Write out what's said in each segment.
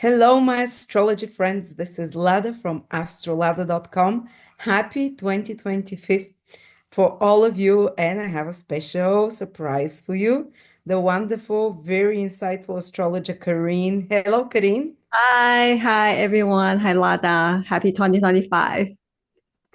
Hello, my astrology friends. This is Lada from astrolada.com. Happy 2025 for all of you, and I have a special surprise for you. The wonderful, very insightful astrologer Karine. Hello, Karine. Hi everyone. Hi Lada. Happy 2025.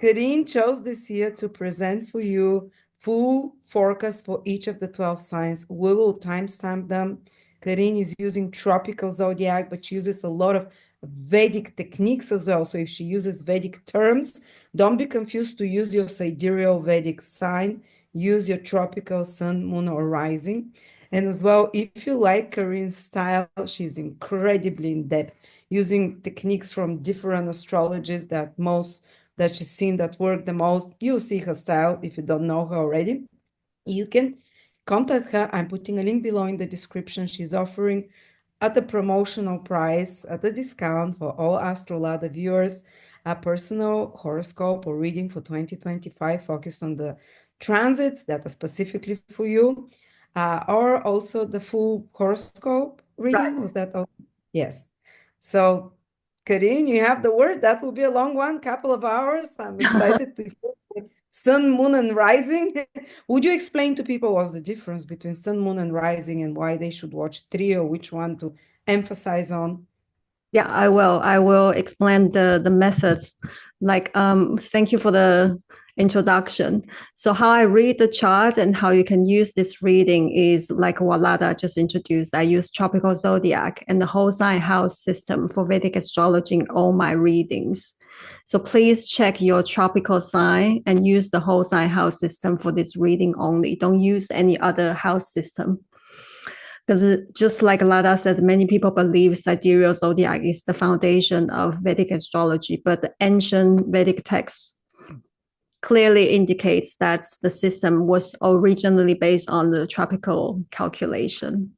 Karine chose this year to present for you full forecast for each of the 12 signs. We will timestamp them. Karine is using tropical zodiac, but she uses a lot of Vedic techniques as well. So if she uses Vedic terms, don't be confused to use your sidereal Vedic sign. Use your tropical sun, moon, or rising. And as well, if you like Karine's style, she's incredibly in depth, using techniques from different astrologies that she's seen that work the most. You'll see her style if you don't know her already. You can contact her. I'm putting a link below in the description. She's offering at a promotional price, at a discount for all Astrolada viewers, a personal horoscope or reading for 2025 focused on the transits that are specifically for you, or also the full horoscope reading. Right. Was that all? Yes. So Karine, you have the word. That will be a long one, couple of hours. I'm excited to hear sun, moon, and rising. Would you explain to people what's the difference between sun, moon, and rising and why they should watch trio, which one to emphasize on? Yeah, I will. I will explain the methods. Thank you for the introduction. So how I read the chart and how you can use this reading is like what Lada just introduced. I use tropical zodiac and the whole sign house system for Vedic astrology in all my readings. So please check your tropical sign and use the whole sign house system for this reading only. Don't use any other house system. Because just like Lada said, many people believe sidereal zodiac is the foundation of Vedic astrology, but the ancient Vedic text clearly indicates that the system was originally based on the tropical calculation.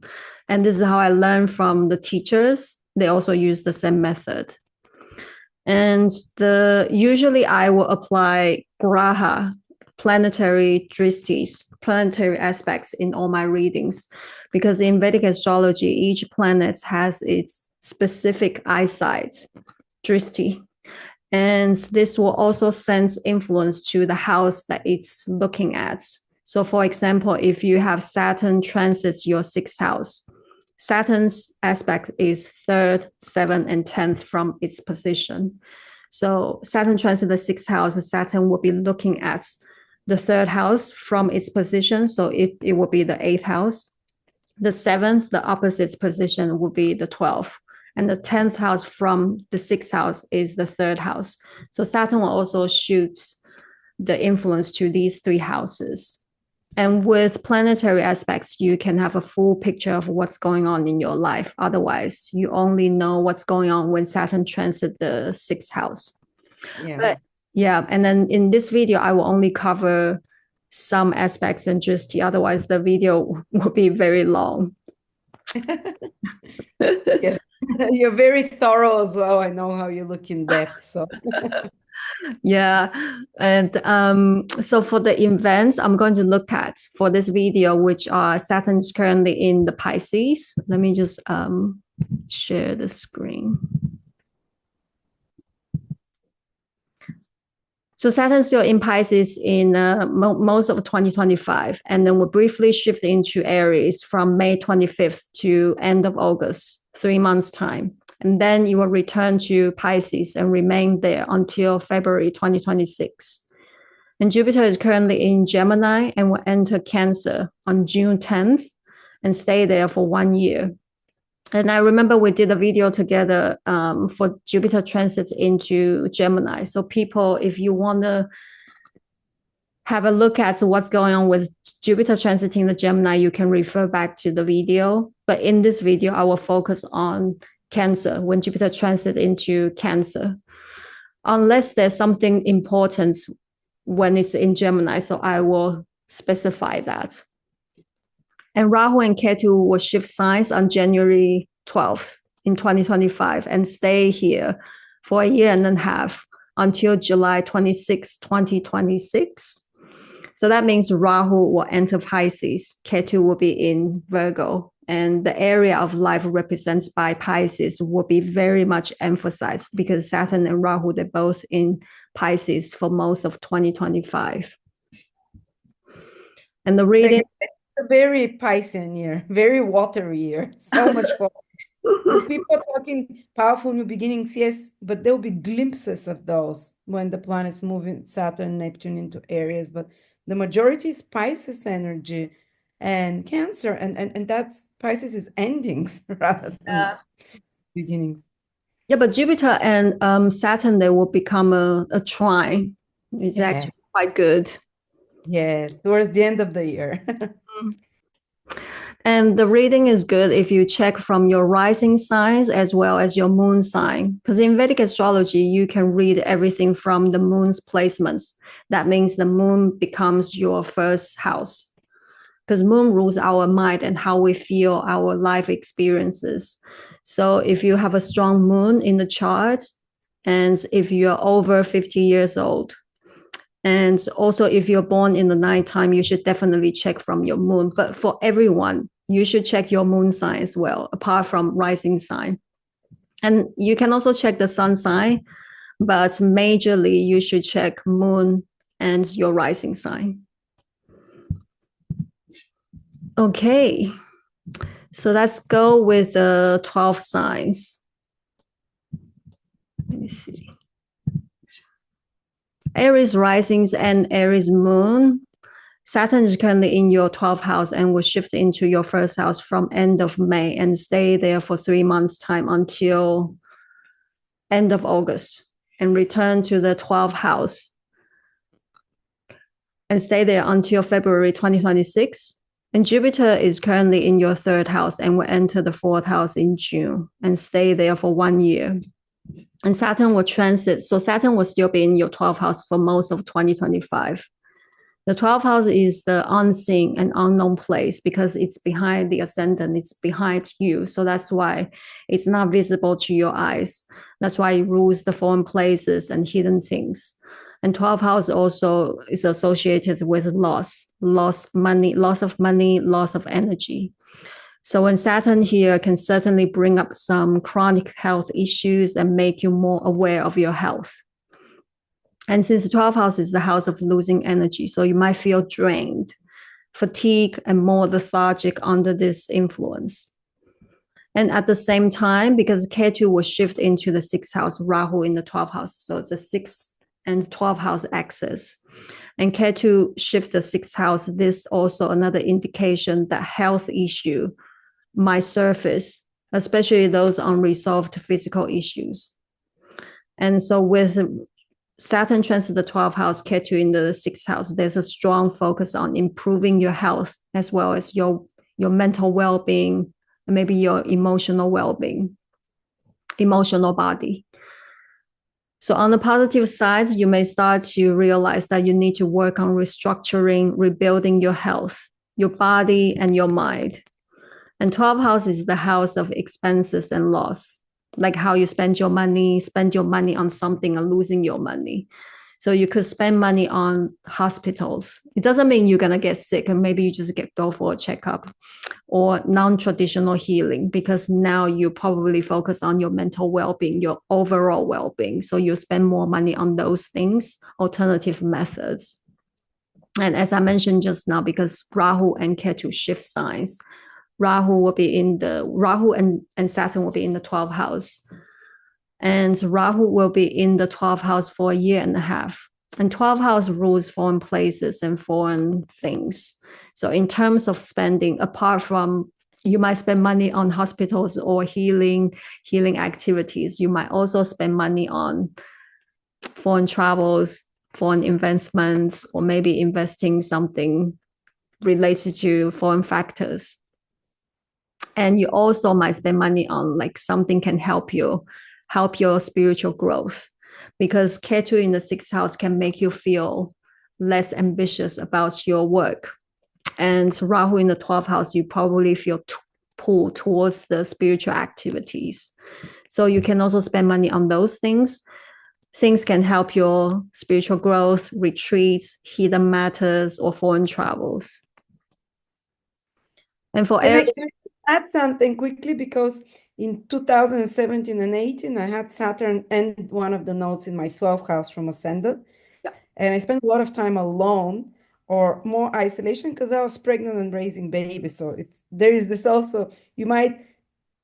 And this is how I learned from the teachers. They also use the same method. And usually I will apply graha, planetary dristis, planetary aspects in all my readings, because in Vedic astrology, each planet has its specific eyesight, dristi, and this will also send influence to the house that it's looking at. So, for example, if you have Saturn transits your sixth house, Saturn's aspect is third, seventh, and 10th from its position. So Saturn transit the sixth house, Saturn will be looking at the third house from its position. So it will be the eighth house. The seventh, the opposite position, will be the 12th. And the 10th house from the sixth house is the third house. So Saturn will also shoot the influence to these three houses. And with planetary aspects, you can have a full picture of what's going on in your life. Otherwise, you only know what's going on when Saturn transits the sixth house. Yeah. But yeah, and then in this video, I will only cover some aspects and just otherwise the video will be very long. Yes. You're very thorough as well. I know how you look in depth. So Yeah, and so for the events I'm going to look at for this video, which are Saturn is currently in the Pisces. Let me just share the screen. So Saturn is still in Pisces in most of 2025, and then we'll briefly shift into Aries from May 25th to end of August, 3 months time. And then you will return to Pisces and remain there until February 2026. And Jupiter is currently in Gemini and will enter Cancer on June 10th and stay there for 1 year. And I remember we did a video together for Jupiter transit into Gemini. So people, if you want to have a look at what's going on with Jupiter transiting the Gemini, you can refer back to the video. But in this video, I will focus on Cancer, when Jupiter transit into Cancer, unless there's something important when it's in Gemini. So I will specify that. And Rahu and Ketu will shift signs on January 12th in 2025 and stay here for 1.5 years until July 26, 2026. So that means Rahu will enter Pisces, Ketu will be in Virgo, and the area of life represented by Pisces will be very much emphasized because Saturn and Rahu, they're both in Pisces for most of 2025. And the reading... It's a very Piscean year, very watery year, so much water. People are talking powerful new beginnings, yes, but there'll be glimpses of those when the planets moving Saturn and Neptune into Aries, but the majority is Pisces energy and Cancer, and that's Pisces is endings rather than beginnings. Yeah, but Jupiter and Saturn, they will become a trine. It's actually quite good. Yes, towards the end of the year. And the reading is good if you check from your rising signs as well as your moon sign. Because in Vedic astrology, you can read everything from the moon's placements. That means the moon becomes your first house. Because moon rules our mind and how we feel our life experiences. So if you have a strong moon in the chart, and if you're over 50 years old, and also if you're born in the nighttime, you should definitely check from your moon. But for everyone, you should check your moon sign as well, apart from rising sign. And you can also check the sun sign, but majorly you should check moon and your rising sign. Okay, so let's go with the 12 signs. Let me see. Aries risings and Aries moon. Saturn is currently in your 12th house and will shift into your first house from end of May and stay there for 3 months time until end of August and return to the 12th house and stay there until February 2026. And Jupiter is currently in your 3rd house and will enter the 4th house in June and stay there for 1 year. And Saturn will transit. So Saturn will still be in your 12th house for most of 2025. The 12th house is the unseen and unknown place because it's behind the ascendant, it's behind you. So that's why it's not visible to your eyes. That's why it rules the foreign places and hidden things. And 12th house also is associated with loss of money, loss of energy. So when Saturn here can certainly bring up some chronic health issues and make you more aware of your health. And since the 12th house is the house of losing energy, so you might feel drained, fatigued, and more lethargic under this influence. And at the same time, because Ketu will shift into the 6th house, Rahu in the 12th house, so it's a 6th and 12th house axis. And Ketu shift the 6th house, this also another indication that health issue might surface, especially those unresolved physical issues. And so with Saturn transit the 12th house, Ketu in the 6th house, there's a strong focus on improving your health as well as your mental well-being, and maybe your emotional well-being, emotional body. So on the positive side, you may start to realize that you need to work on restructuring, rebuilding your health, your body, and your mind. And 12th house is the house of expenses and loss, like how you spend your money on something and losing your money. So you could spend money on hospitals. It doesn't mean you're going to get sick and maybe you just go for a checkup, or non-traditional healing, because now you probably focus on your mental well-being, your overall well-being. So you spend more money on those things, alternative methods. And as I mentioned just now, because Rahu and Ketu shift signs, Rahu and Saturn will be in the 12th house. And Rahu will be in the 12th house for 1.5 years. And 12th house rules foreign places and foreign things. So in terms of spending, apart from you might spend money on hospitals or healing activities, you might also spend money on foreign travels, foreign investments, or maybe investing something related to foreign factors. And you also might spend money on like something can help your spiritual growth, because Ketu in the 6th house can make you feel less ambitious about your work. And Rahu in the 12th house, you probably feel pulled towards the spiritual activities. So you can also spend money on those things. things can help your spiritual growth, retreats, hidden matters, or foreign travels. And for Aries, can I add something quickly? Because in 2017 and 18, I had Saturn and one of the nodes in my 12th house from Ascendant. Yeah. And I spent a lot of time alone or more isolation because I was pregnant and raising babies. So there is this also, you might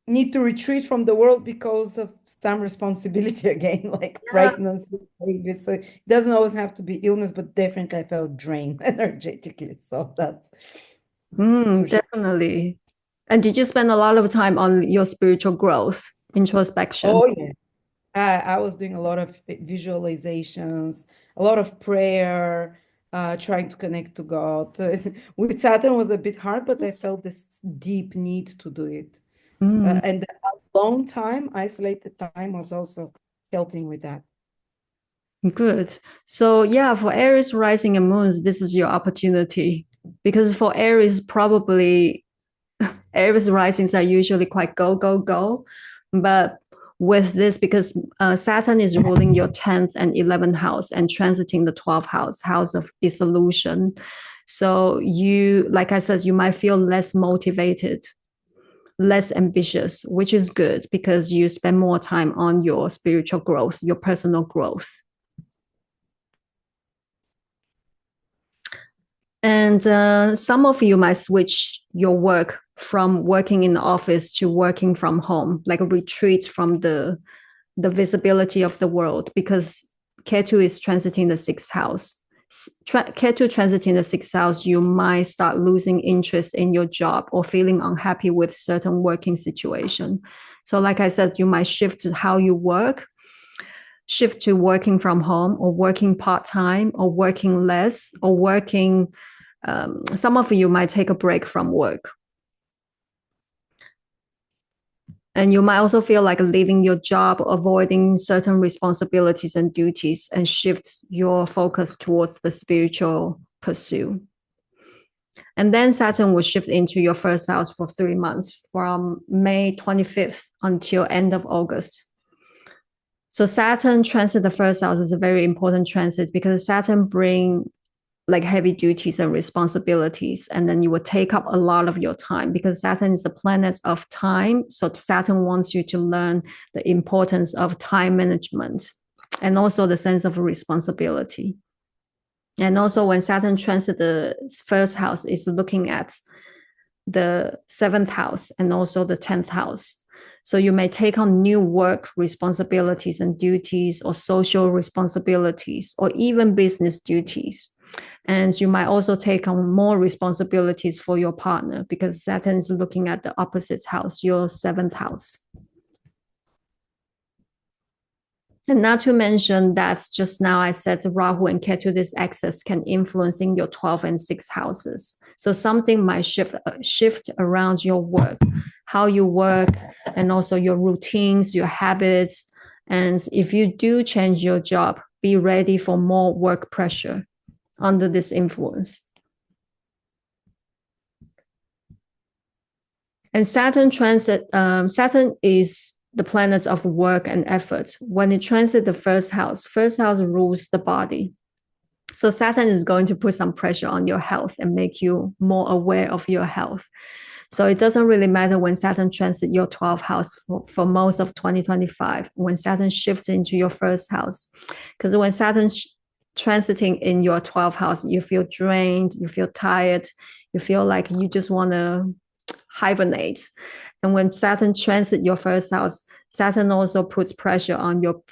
need to retreat from the world because of some responsibility again, like pregnancy, babies. So it doesn't always have to be illness, but definitely I felt drained energetically. So that's for sure. definitely. And did you spend a lot of time on your spiritual growth, introspection? Oh, yeah. I was doing a lot of visualizations, a lot of prayer, trying to connect to God. With Saturn was a bit hard, but I felt this deep need to do it. And a long time, isolated time was also helping with that. Good. So yeah, for Aries rising and moons, this is your opportunity. Because for Aries, probably Aries risings are usually quite go, go, go. But with this, because Saturn is ruling your 10th and 11th house and transiting the 12th house, house of dissolution. So you, like I said, you might feel less motivated, less ambitious, which is good because you spend more time on your spiritual growth, your personal growth. And some of you might switch your work from working in the office to working from home, like retreats from the visibility of the world, because Ketu is transiting the 6th house. Ketu transiting the 6th house, you might start losing interest in your job or feeling unhappy with certain working situation. So like I said, you might shift to how you work, shift to working from home or working part-time or working less or working some of you might take a break from work. And you might also feel like leaving your job, avoiding certain responsibilities and duties, and shift your focus towards the spiritual pursuit. And then Saturn will shift into your 1st house for 3 months, from May 25th until end of August. So Saturn transit the 1st house is a very important transit because Saturn brings like heavy duties and responsibilities, and then you will take up a lot of your time because Saturn is the planet of time. So Saturn wants you to learn the importance of time management and also the sense of responsibility. And also when Saturn transit the 1st house, is looking at the 7th house and also the 10th house. So you may take on new work responsibilities and duties or social responsibilities or even business duties. And you might also take on more responsibilities for your partner because Saturn is looking at the opposite house, your 7th house. And not to mention that just now I said Rahu and Ketu, this axis can influence in your 12th and 6th houses. So something might shift around your work, how you work, and also your routines, your habits. And if you do change your job, be ready for more work pressure under this influence. And Saturn transit, Saturn is the planet of work and effort. When it transits the 1st house rules the body. So Saturn is going to put some pressure on your health and make you more aware of your health. So it doesn't really matter when Saturn transits your 12th house for most of 2025, when Saturn shifts into your 1st house. Because when Saturn transiting in your 12th house, you feel drained, you feel tired, you feel like you just want to hibernate. And when Saturn transits your 1st house, Saturn also puts pressure on your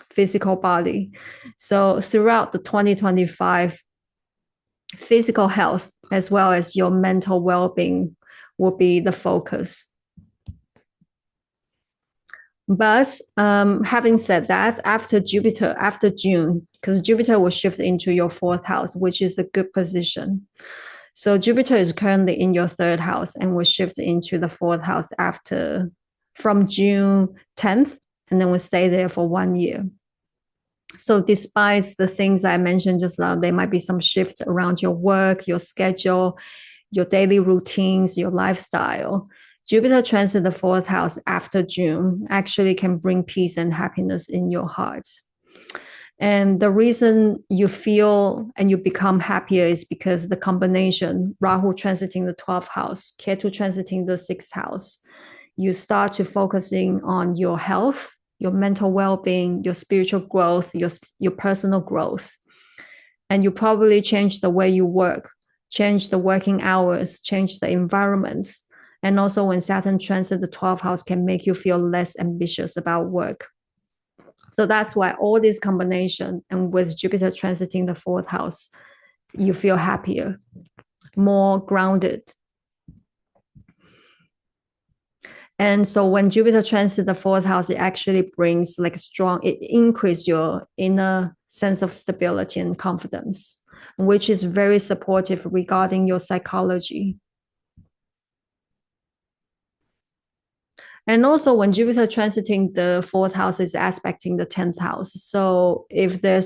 physical body. So throughout the 2025, physical health as well as your mental well-being will be the focus. But having said that, after June, because Jupiter will shift into your 4th house, which is a good position. So Jupiter is currently in your 3rd house and will shift into the 4th house from June 10th, and then will stay there for 1 year. So despite the things I mentioned just now, there might be some shifts around your work, your schedule, your daily routines, your lifestyle. Jupiter transit the 4th house after June actually can bring peace and happiness in your heart. And the reason you feel and you become happier is because the combination, Rahu transiting the 12th house, Ketu transiting the 6th house, you start to focusing on your health, your mental well-being, your spiritual growth, your personal growth. And you probably change the way you work, change the working hours, change the environment. And also when Saturn transits the 12th house can make you feel less ambitious about work. So that's why all this combination, and with Jupiter transiting the 4th house, you feel happier, more grounded. And so when Jupiter transits the 4th house, it actually brings like it increases your inner sense of stability and confidence, which is very supportive regarding your psychology. And also when Jupiter transiting the 4th house is aspecting the 10th house. So if there are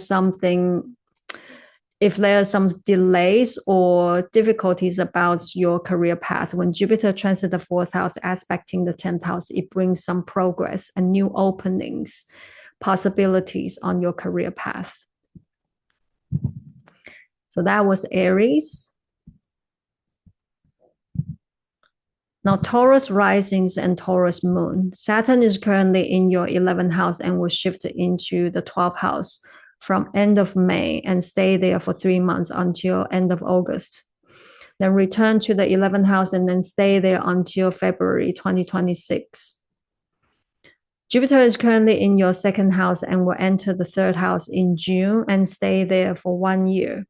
some delays or difficulties about your career path, when Jupiter transits the 4th house aspecting the 10th house, it brings some progress and new openings, possibilities on your career path. So that was Aries. Now, Taurus risings and Taurus moon. Saturn is currently in your 11th house and will shift into the 12th house from end of May and stay there for 3 months until end of August. Then return to the 11th house and then stay there until February 2026. Jupiter is currently in your 2nd house and will enter the 3rd house in June and stay there for 1 year.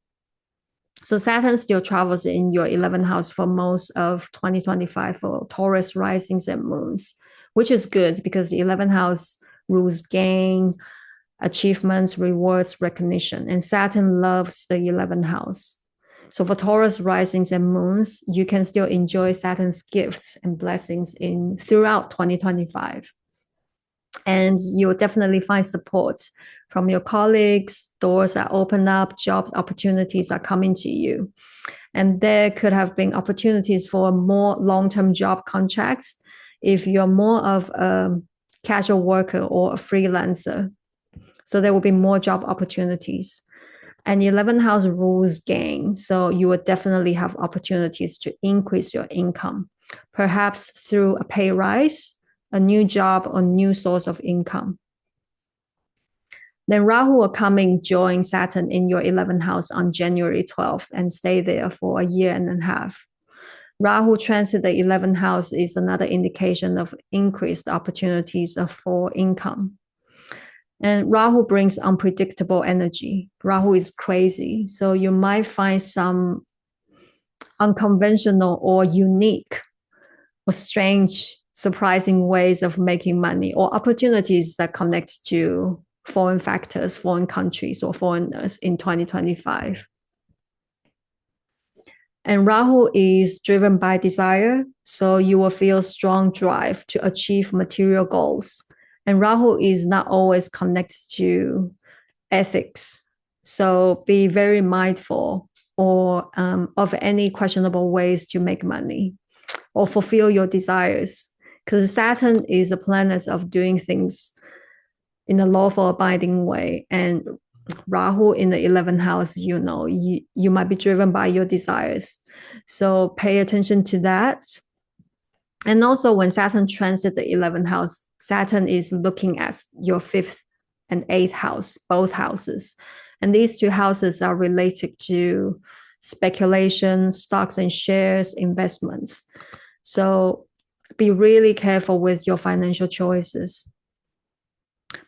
So Saturn still travels in your 11th house for most of 2025 for Taurus risings and moons, which is good because the 11th house rules gain, achievements, rewards, recognition, and Saturn loves the 11th house. So for Taurus risings and moons, you can still enjoy Saturn's gifts and blessings throughout 2025. And you'll definitely find support from your colleagues, doors are open up, job opportunities are coming to you. And there could have been opportunities for more long-term job contracts if you're more of a casual worker or a freelancer. So there will be more job opportunities. And the 11th house rules gain. So you will definitely have opportunities to increase your income, perhaps through a pay rise, a new job, or new source of income. Then Rahu will come and join Saturn in your 11th house on January 12th and stay there for a year and a half. Rahu transit the 11th house is another indication of increased opportunities for income. And Rahu brings unpredictable energy. Rahu is crazy. So you might find some unconventional or unique or strange, surprising ways of making money or opportunities that connect to foreign factors, foreign countries, or foreigners in 2025. And Rahu is driven by desire, so you will feel strong drive to achieve material goals. And Rahu is not always connected to ethics, so be very mindful of any questionable ways to make money or fulfill your desires, because Saturn is a planet of doing things in a lawful abiding way, and Rahu in the 11th house, you might be driven by your desires. So pay attention to that. And also when Saturn transits the 11th house, Saturn is looking at your 5th and 8th house, both houses. And these two houses are related to speculation, stocks and shares, investments. So be really careful with your financial choices.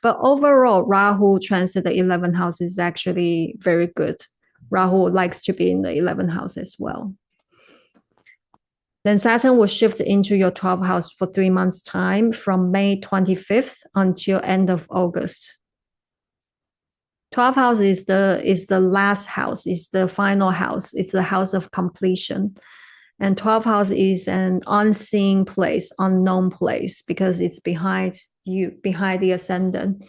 But overall, Rahu transit the 11th house is actually very good. Rahu likes to be in the 11th house as well. Then Saturn will shift into your 12th house for 3 months' time from May 25th until end of August. 12th house is the last house, is the final house. It's the house of completion. And 12th house is an unseen place, unknown place, because it's behind you, behind the ascendant.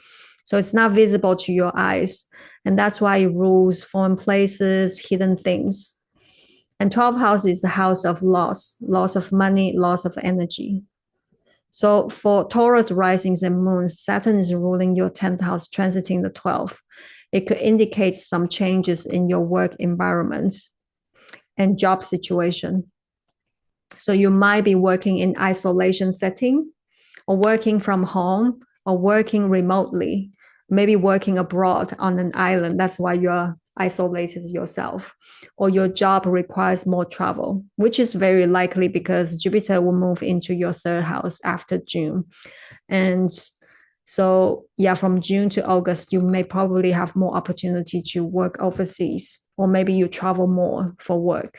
So it's not visible to your eyes. And that's why it rules foreign places, hidden things. And 12th house is a house of loss of money, loss of energy. So for Taurus risings and moons, Saturn is ruling your 10th house, transiting the 12th. It could indicate some changes in your work environment and job situation. So you might be working in isolation setting, or working from home, or working remotely, maybe working abroad on an island. That's why you're isolated yourself. Or your job requires more travel, which is very likely because Jupiter will move into your third house after June. And so, yeah, from June to August, you may probably have more opportunity to work overseas, or maybe you travel more for work.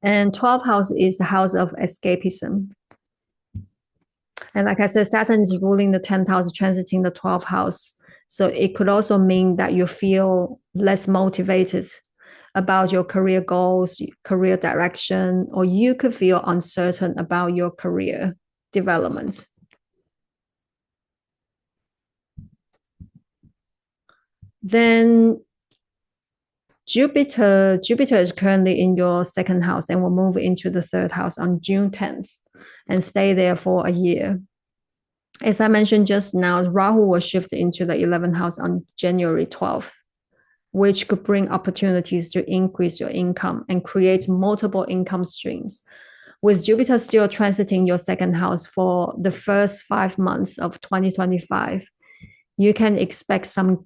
And 12th house is the house of escapism. And like I said, Saturn is ruling the 10th house, transiting the 12th house. So it could also mean that you feel less motivated about your career goals, career direction, or you could feel uncertain about your career development. Then Jupiter is currently in your second house and will move into the third house on June 10th and stay there for a year. As I mentioned just now, Rahu will shift into the 11th house on January 12th, which could bring opportunities to increase your income and create multiple income streams. With Jupiter still transiting your second house for the first 5 months of 2025, you can expect some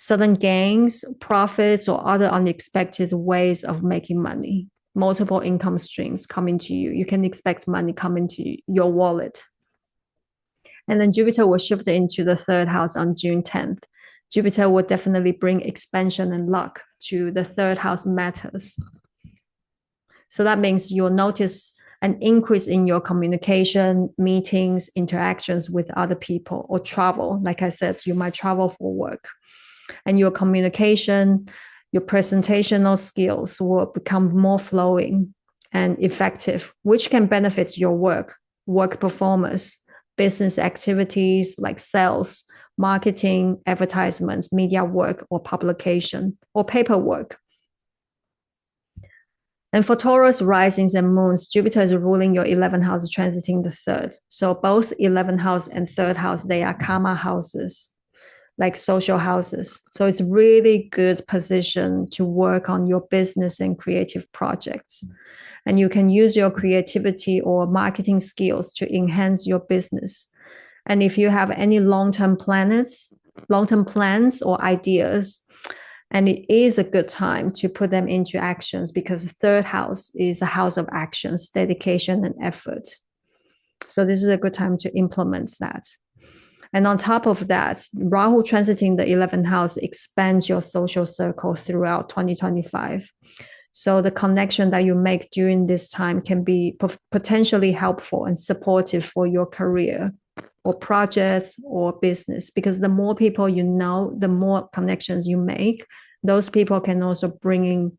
sudden gains, profits, or other unexpected ways of making money. Multiple income streams coming to you. You can expect money coming to your wallet. And then Jupiter will shift into the third house on June 10th. Jupiter will definitely bring expansion and luck to the third house matters. So that means you'll notice an increase in your communication, meetings, interactions with other people, or travel. Like I said, you might travel for work. And your communication, your presentational skills will become more flowing and effective, which can benefit your work performance, business activities like sales, marketing, advertisements, media work, or publication, or paperwork. And for Taurus risings and moons, Jupiter is ruling your 11th house, transiting the third. So both 11th house and third house, they are karma houses, like social houses. So it's really good position to work on your business and creative projects. And you can use your creativity or marketing skills to enhance your business. And if you have any long-term plans or ideas, and it is a good time to put them into actions, because the third house is a house of actions, dedication, and effort. So this is a good time to implement that. And on top of that, Rahu transiting the 11th house expands your social circle throughout 2025. So the connection that you make during this time can be potentially helpful and supportive for your career or projects or business, because the more people you know, the more connections you make, those people can also bring in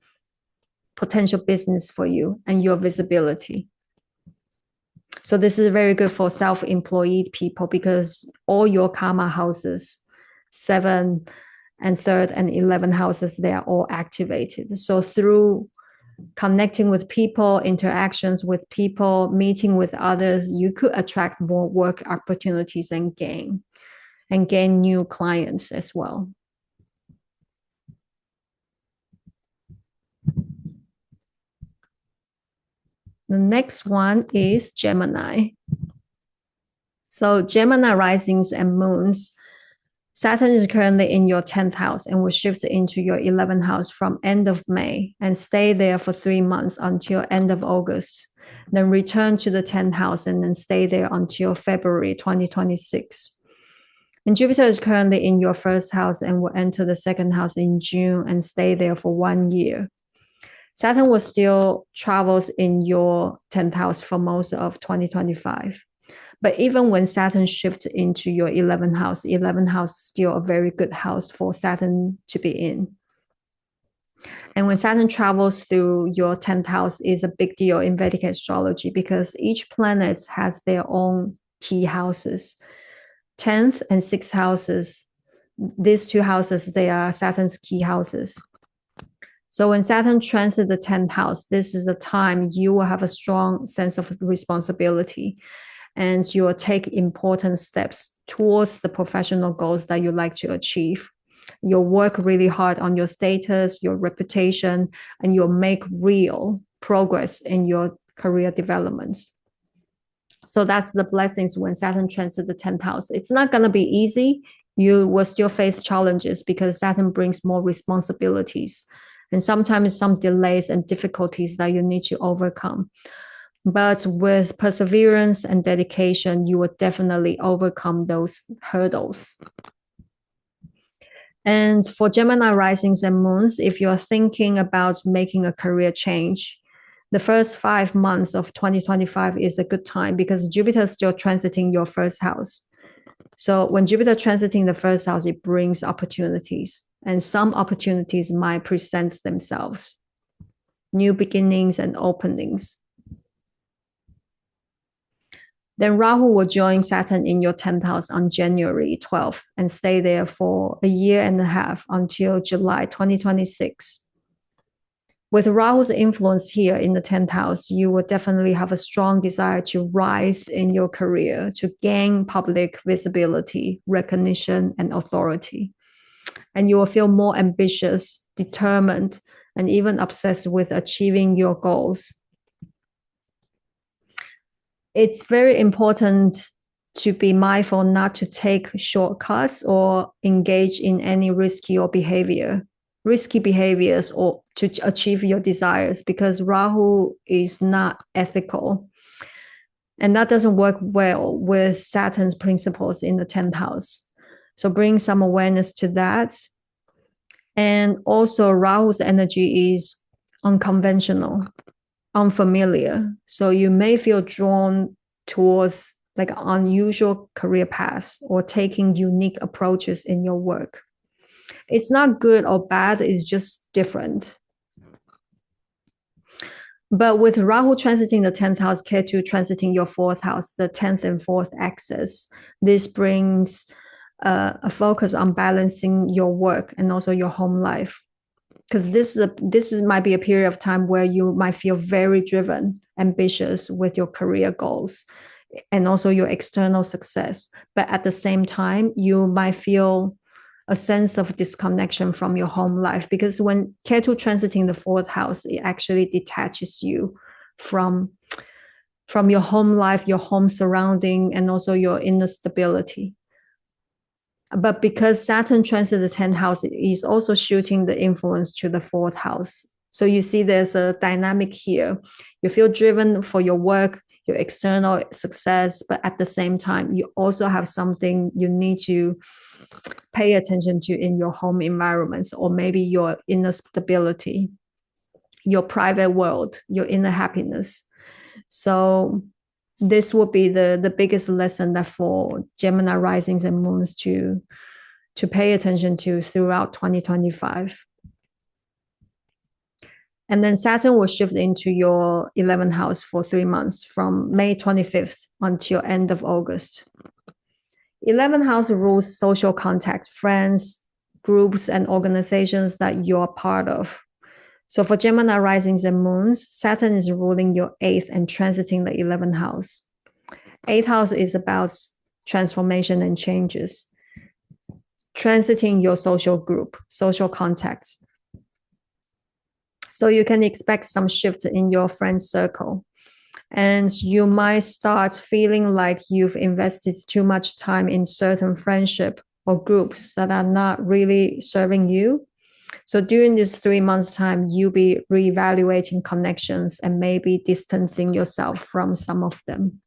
potential business for you and your visibility. So this is very good for self-employed people, because all your karma houses, 7 and 3rd and 11 houses, they are all activated. So through connecting with people, interactions with people, meeting with others, you could attract more work opportunities and gain new clients as well. The next one is Gemini. So Gemini risings and moons, Saturn is currently in your 10th house and will shift into your 11th house from end of May and stay there for 3 months until end of August. Then return to the 10th house and then stay there until February 2026. And Jupiter is currently in your first house and will enter the second house in June and stay there for 1 year. Saturn will still travels in your 10th house for most of 2025. But even when Saturn shifts into your 11th house is still a very good house for Saturn to be in. And when Saturn travels through your 10th house is a big deal in Vedic astrology, because each planet has their own key houses. 10th and 6th houses, these two houses, they are Saturn's key houses. So when Saturn transits the 10th house, this is the time you will have a strong sense of responsibility. and you'll take important steps towards the professional goals that you like to achieve. You'll work really hard on your status, your reputation, and you'll make real progress in your career development. So that's the blessings when Saturn transits the 10th house. It's not going to be easy. You will still face challenges because Saturn brings more responsibilities and sometimes some delays and difficulties that you need to overcome. But with perseverance and dedication, you will definitely overcome those hurdles. And for Gemini risings and moons, if you're thinking about making a career change, the first 5 months of 2025 is a good time because Jupiter is still transiting your first house. So when Jupiter transiting the first house, it brings opportunities, and some opportunities might present themselves, new beginnings and openings. Then Rahu will join Saturn in your 10th house on January 12th and stay there for a year and a half until July 2026. With Rahu's influence here in the 10th house, you will definitely have a strong desire to rise in your career, to gain public visibility, recognition, and authority. And you will feel more ambitious, determined, and even obsessed with achieving your goals. It's very important to be mindful not to take shortcuts or engage in any risky behaviors or to achieve your desires, because Rahu is not ethical. And that doesn't work well with Saturn's principles in the 10th house. So bring some awareness to that. And also Rahu's energy is unconventional, unfamiliar. So you may feel drawn towards like unusual career paths or taking unique approaches in your work. It's not good or bad, it's just different. But with Rahu transiting the 10th house, Ketu transiting your 4th house, the 10th and 4th axis, this brings a focus on balancing your work and also your home life. Because this might be a period of time where you might feel very driven, ambitious with your career goals and also your external success. But at the same time, you might feel a sense of disconnection from your home life, because when Ketu transiting the 4th house, it actually detaches you from your home life, your home surrounding, and also your inner stability. But because Saturn transit the 10th house, it is also shooting the influence to the 4th house. So you see there's a dynamic here. You feel driven for your work, your external success, but at the same time, you also have something you need to pay attention to in your home environments, or maybe your inner stability, your private world, your inner happiness. So this will be the biggest lesson that for Gemini risings and moons to pay attention to throughout 2025. And then Saturn will shift into your 11th house for 3 months from May 25th until end of August. 11th house rules social contact, friends, groups, and organizations that you're part of. So for Gemini risings and moons, Saturn is ruling your 8th and transiting the 11th house. 8th house is about transformation and changes, transiting your social group, social contacts. So you can expect some shifts in your friend circle. And you might start feeling like you've invested too much time in certain friendship or groups that are not really serving you. So during this 3 months time, you'll be reevaluating connections and maybe distancing yourself from some of them.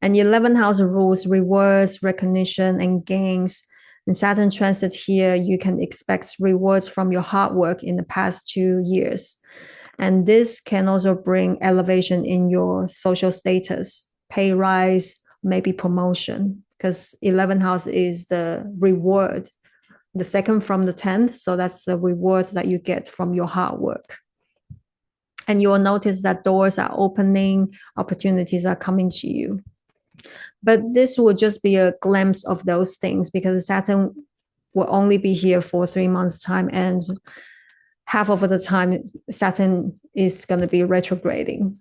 And 11th house rules rewards, recognition, and gains. In Saturn transit here, you can expect rewards from your hard work in the past 2 years. And this can also bring elevation in your social status, pay rise, maybe promotion, because 11th house is the reward, the second from the 10th. So that's the rewards that you get from your hard work. And you will notice that doors are opening, opportunities are coming to you. But this will just be a glimpse of those things, because Saturn will only be here for 3 months' time, and half of the time Saturn is going to be retrograding.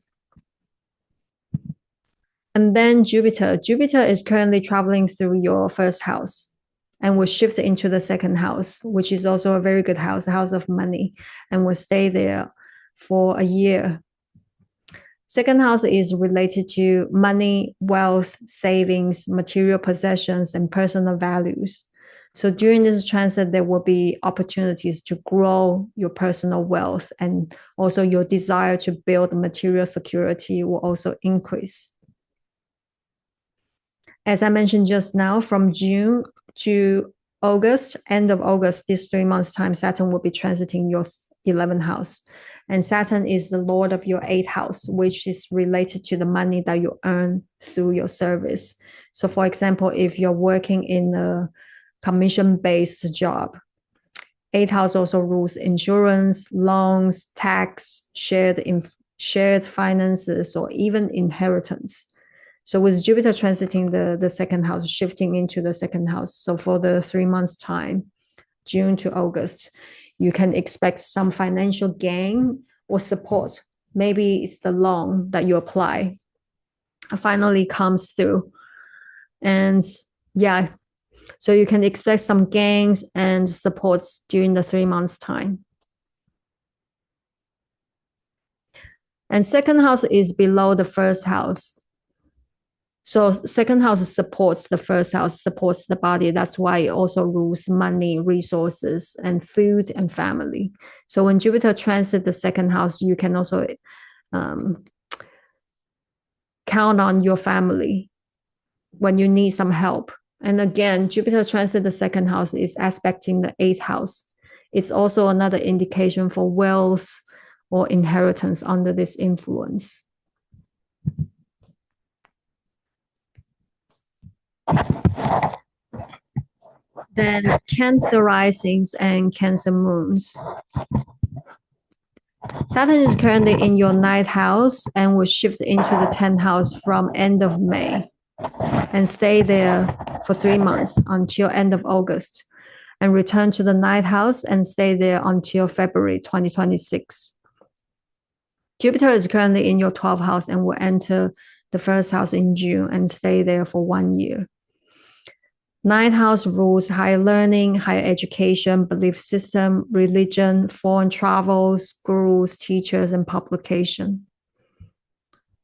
And then Jupiter is currently traveling through your first house and will shift into the second house, which is also a very good house, a house of money, and will stay there for a year. Second house is related to money, wealth, savings, material possessions, and personal values. So during this transit, there will be opportunities to grow your personal wealth, and also your desire to build material security will also increase. As I mentioned just now, from June to August, end of August, this 3 months time, Saturn will be transiting your 11th house. And Saturn is the lord of your 8th house, which is related to the money that you earn through your service. So for example, if you're working in a commission-based job, 8th house also rules insurance, loans, tax, shared finances, or even inheritance. So with Jupiter transiting the second house, shifting into the second house. So for the 3 months time, June to August, you can expect some financial gain or support. Maybe it's the loan that you apply finally comes through. And yeah, so you can expect some gains and supports during the 3 months time. And second house is below the first house. So second house supports the first house, supports the body. That's why it also rules money, resources, and food and family. So when Jupiter transits the second house, you can also count on your family when you need some help. And again, Jupiter transit the second house is aspecting the 8th house. It's also another indication for wealth or inheritance under this influence. Then Cancer risings and Cancer moons. Saturn is currently in your 9th house and will shift into the 10th house from end of May and stay there for 3 months until end of August, and return to the 9th house and stay there until February 2026. Jupiter is currently in your 12th house and will enter the first house in June and stay there for 1 year. 9th house rules higher learning, higher education, belief system, religion, foreign travels, gurus, teachers, and publication.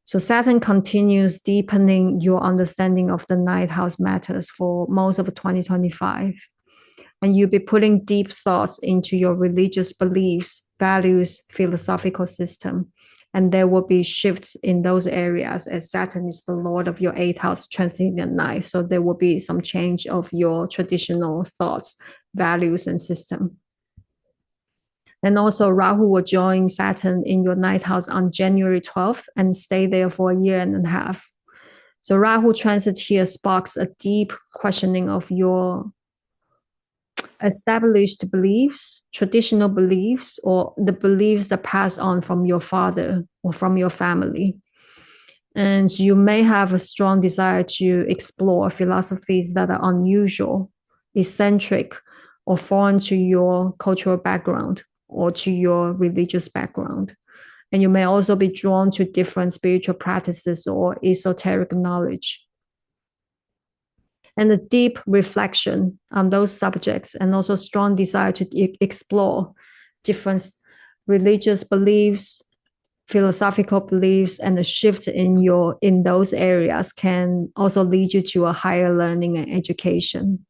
So Saturn continues deepening your understanding of the 9th house matters for most of 2025. And you'll be putting deep thoughts into your religious beliefs, values, philosophical system. And there will be shifts in those areas as Saturn is the lord of your 8th house, transiting the 9th. So there will be some change of your traditional thoughts, values, and system. And also Rahu will join Saturn in your 9th house on January 12th and stay there for a year and a half. So Rahu transit here sparks a deep questioning of your established beliefs, traditional beliefs, or the beliefs that passed on from your father or from your family. And you may have a strong desire to explore philosophies that are unusual, eccentric, or foreign to your cultural background or to your religious background. And you may also be drawn to different spiritual practices or esoteric knowledge. And a deep reflection on those subjects, and also strong desire to explore different religious beliefs, philosophical beliefs, and a shift in those areas can also lead you to a higher learning and education.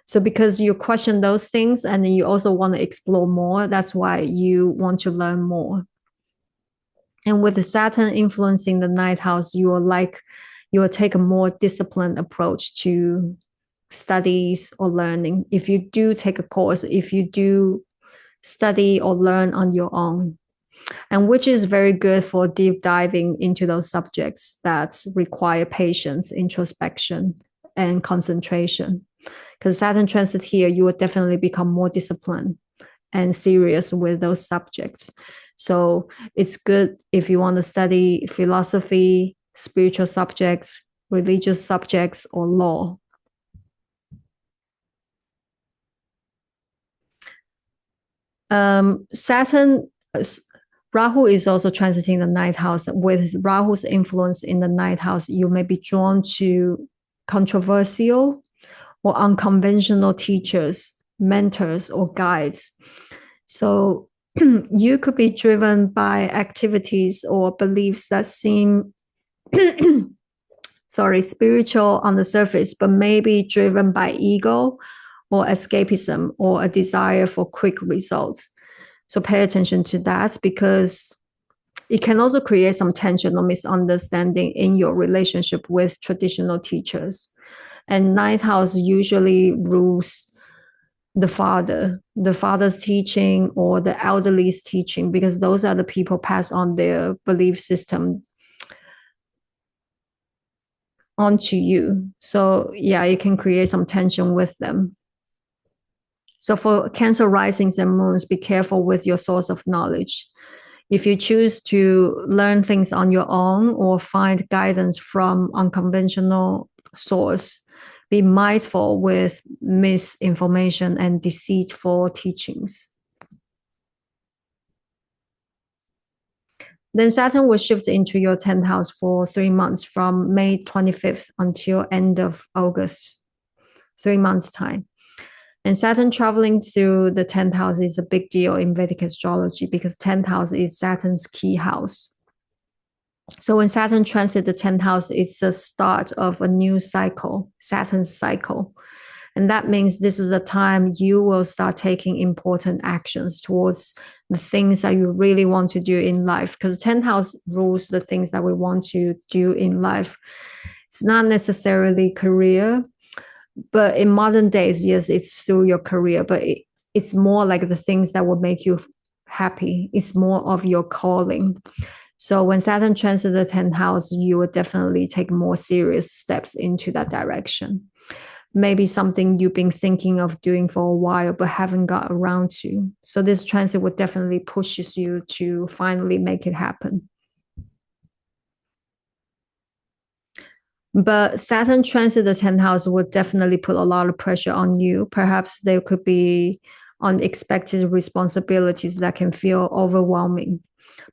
So because you question those things and you also want to explore more, that's why you want to learn more. And with the Saturn influencing the 9th house, you will take a more disciplined approach to studies or learning. If you do take a course, if you do study or learn on your own, and which is very good for deep diving into those subjects that require patience, introspection, and concentration. Because Saturn transit here, you will definitely become more disciplined and serious with those subjects. So it's good if you want to study philosophy, spiritual subjects, religious subjects, or law. Saturn Rahu is also transiting the ninth house. With Rahu's influence in the ninth house, you may be drawn to controversial or unconventional teachers, mentors, or guides. So you could be driven by activities or beliefs that seem spiritual on the surface, but maybe driven by ego or escapism or a desire for quick results. So pay attention to that, because it can also create some tension or misunderstanding in your relationship with traditional teachers. And ninth house usually rules the father's teaching or the elderly's teaching, because those are the people pass on their belief system onto you. So yeah, it can create some tension with them. So for Cancer risings and moons, be careful with your source of knowledge. If you choose to learn things on your own or find guidance from unconventional source, be mindful with misinformation and deceitful teachings. Then Saturn will shift into your 10th house for 3 months, from May 25th until end of August, 3 months time. And Saturn traveling through the 10th house is a big deal in Vedic astrology, because 10th house is Saturn's key house. So when Saturn transits the 10th house, it's a start of a new cycle, Saturn's cycle. And that means this is a time you will start taking important actions towards the things that you really want to do in life, because 10th house rules the things that we want to do in life. It's not necessarily career, but in modern days, yes, it's through your career, but it's more like the things that will make you happy. It's more of your calling. So when Saturn transits the 10th house, you will definitely take more serious steps into that direction. Maybe something you've been thinking of doing for a while, but haven't got around to. So this transit would definitely pushes you to finally make it happen. But Saturn transit the 10th house would definitely put a lot of pressure on you. Perhaps there could be unexpected responsibilities that can feel overwhelming,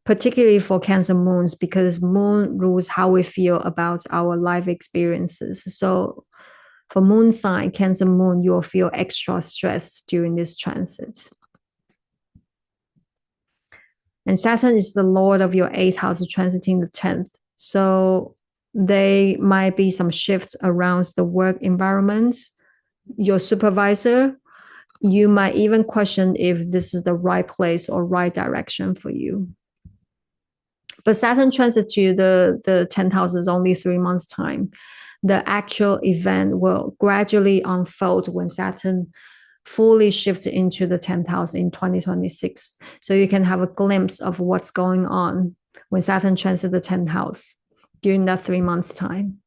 particularly for Cancer moons, because moon rules how we feel about our life experiences. So for moon sign, Cancer moon, you'll feel extra stressed during this transit. And Saturn is the lord of your 8th house, transiting the 10th. So there might be some shifts around the work environment, your supervisor. You might even question if this is the right place or right direction for you. But Saturn transit to the 10th house is only 3 months' time. The actual event will gradually unfold when Saturn fully shifts into the 10th house in 2026. So you can have a glimpse of what's going on when Saturn transits the 10th house during that 3 months' time.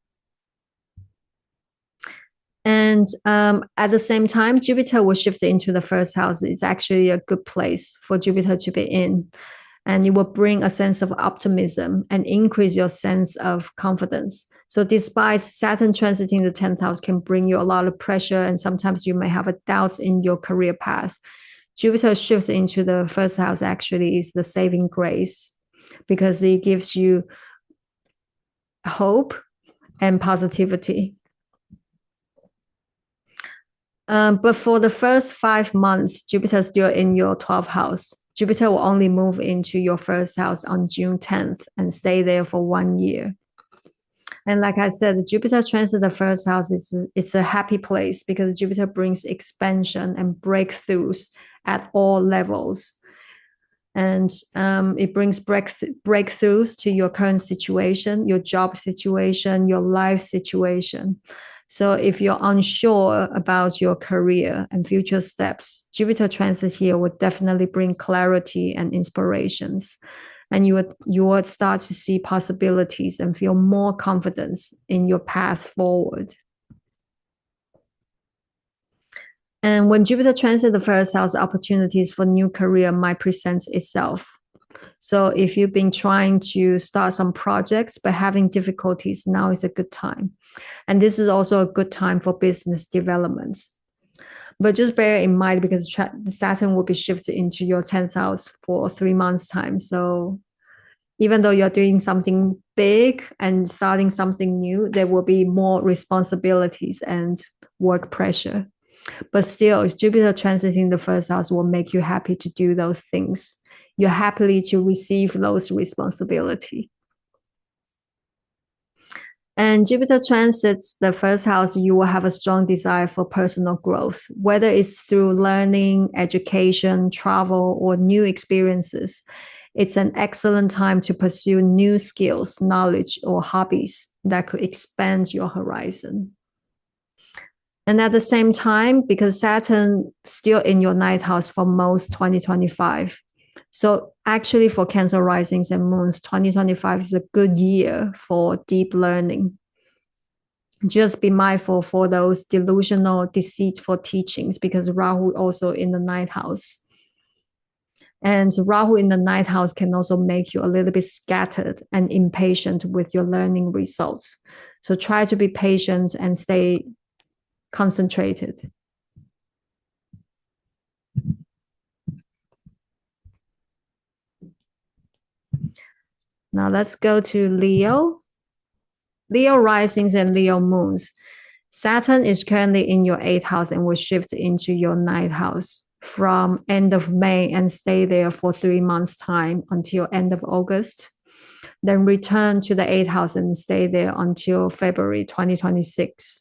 And at the same time, Jupiter will shift into the 1st house. It's actually a good place for Jupiter to be in. And it will bring a sense of optimism and increase your sense of confidence. So despite Saturn transiting the 10th house can bring you a lot of pressure, and sometimes you may have a doubt in your career path, Jupiter shifts into the 1st house actually is the saving grace, because it gives you hope and positivity. But for the first 5 months, Jupiter is still in your 12th house. Jupiter will only move into your 1st house on June 10th and stay there for 1 year. And like I said, Jupiter transit the 1st house, it's a happy place, because Jupiter brings expansion and breakthroughs at all levels. And it brings breakthroughs to your current situation, your job situation, your life situation. So if you're unsure about your career and future steps, Jupiter transit here would definitely bring clarity and inspirations. And you would start to see possibilities and feel more confidence in your path forward. And when Jupiter transits the 1st house, opportunities for new career might present itself. So if you've been trying to start some projects but having difficulties, now is a good time. And this is also a good time for business development. But just bear in mind, because Saturn will be shifted into your 10th house for 3 months time. So even though you're doing something big and starting something new, there will be more responsibilities and work pressure. But still, Jupiter transiting the first house will make you happy to do those things. You're happily to receive those responsibilities. And Jupiter transits the first house, you will have a strong desire for personal growth, whether it's through learning, education, travel, or new experiences. It's an excellent time to pursue new skills, knowledge, or hobbies that could expand your horizon. And at the same time, because Saturn still in your ninth house for most 2025. So actually for Cancer risings and moons, 2025 is a good year for deep learning. Just be mindful for those delusional, deceitful teachings, because Rahu also in the ninth house. And Rahu in the ninth house can also make you a little bit scattered and impatient with your learning results. So try to be patient and stay concentrated. Now let's go to Leo. Leo risings and Leo moons. Saturn is currently in your 8th house and will shift into your 9th house from end of May and stay there for 3 months time until end of August. Then return to the 8th house and stay there until February 2026.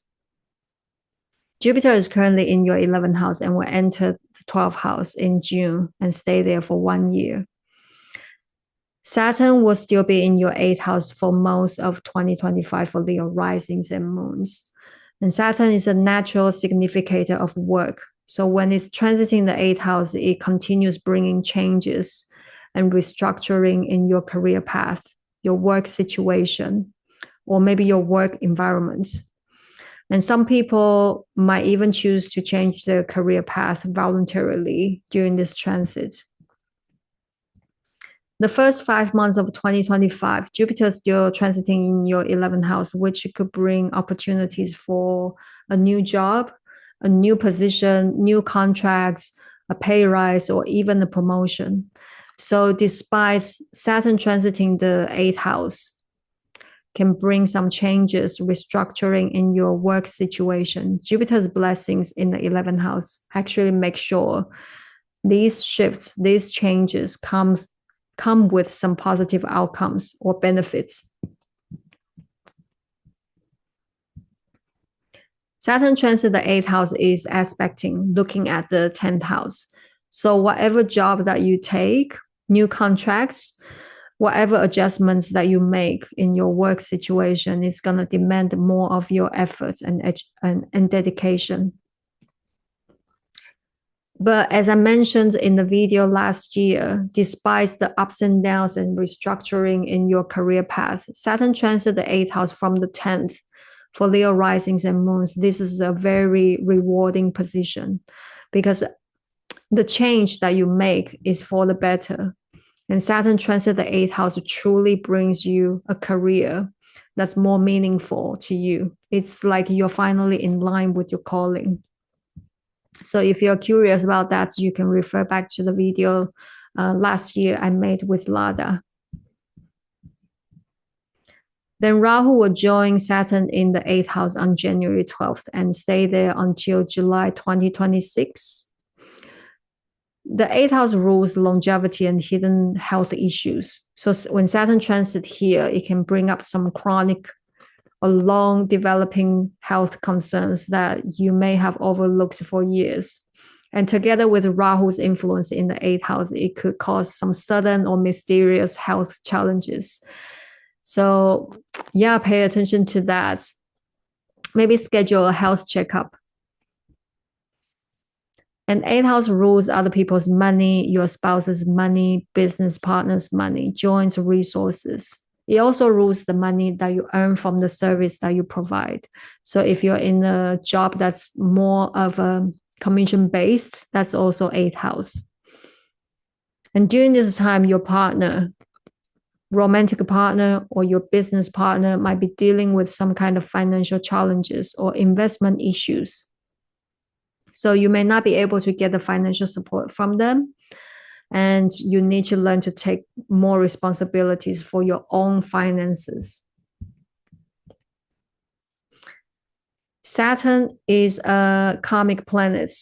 Jupiter is currently in your 11th house and will enter the 12th house in June and stay there for 1 year. Saturn will still be in your 8th house for most of 2025 for Leo risings and moons. And Saturn is a natural significator of work. So when it's transiting the 8th house, it continues bringing changes and restructuring in your career path, your work situation, or maybe your work environment. And some people might even choose to change their career path voluntarily during this transit. The first 5 months of 2025, Jupiter is still transiting in your 11th house, which could bring opportunities for a new job, a new position, new contracts, a pay rise, or even a promotion. So despite Saturn transiting the 8th house, can bring some changes, restructuring in your work situation. Jupiter's blessings in the 11th house actually make sure these shifts, these changes come with some positive outcomes or benefits. Saturn transit the 8th house is aspecting, looking at the 10th house. So whatever job that you take, new contracts, whatever adjustments that you make in your work situation is going to demand more of your efforts and dedication. But as I mentioned in the video last year, despite the ups and downs and restructuring in your career path, Saturn transit the 8th house from the 10th for Leo risings and moons. This is a very rewarding position because the change that you make is for the better. And Saturn transit the 8th house truly brings you a career that's more meaningful to you. It's like you're finally in line with your calling. So if you're curious about that, you can refer back to the video last year I made with Lada. Then Rahu will join Saturn in the 8th house on January 12th and stay there until July 2026. The 8th house rules longevity and hidden health issues. So when Saturn transits here, it can bring up some chronic or long developing health concerns that you may have overlooked for years. And together with Rahu's influence in the 8th house, it could cause some sudden or mysterious health challenges. So yeah, pay attention to that. Maybe schedule a health checkup. And 8th house rules other people's money, your spouse's money, business partner's money, joint resources. It also rules the money that you earn from the service that you provide. So if you're in a job that's more of a commission-based, that's also 8th house. And during this time, your partner, romantic partner, or your business partner might be dealing with some kind of financial challenges or investment issues. So you may not be able to get the financial support from them, and you need to learn to take more responsibilities for your own finances. Saturn is a karmic planet,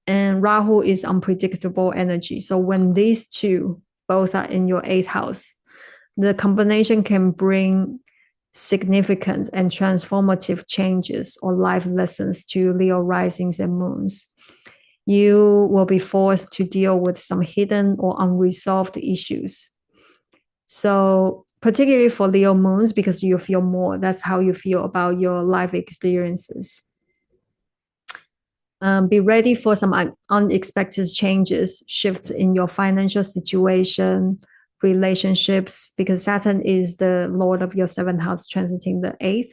and Rahu is unpredictable energy. So when these two both are in your 8th house, the combination can bring significant and transformative changes or life lessons to Leo risings and moons. You will be forced to deal with some hidden or unresolved issues. So particularly for Leo moons, because you feel more, that's how you feel about your life experiences. Be ready for some unexpected changes, shifts in your financial situation, relationships, because Saturn is the lord of your 7th house transiting the 8th.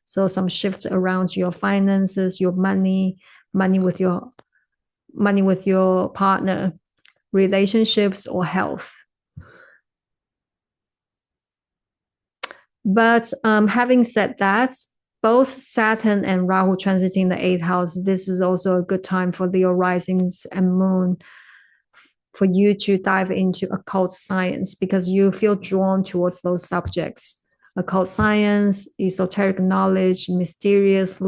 So some shifts around your finances, your money with your partner, relationships, or health. But having said that, both Saturn and Rahu transiting the 8th house, this is also a good time for Leo risings and moon for you to dive into occult science, because you feel drawn towards those subjects. Occult science, esoteric knowledge, mysterious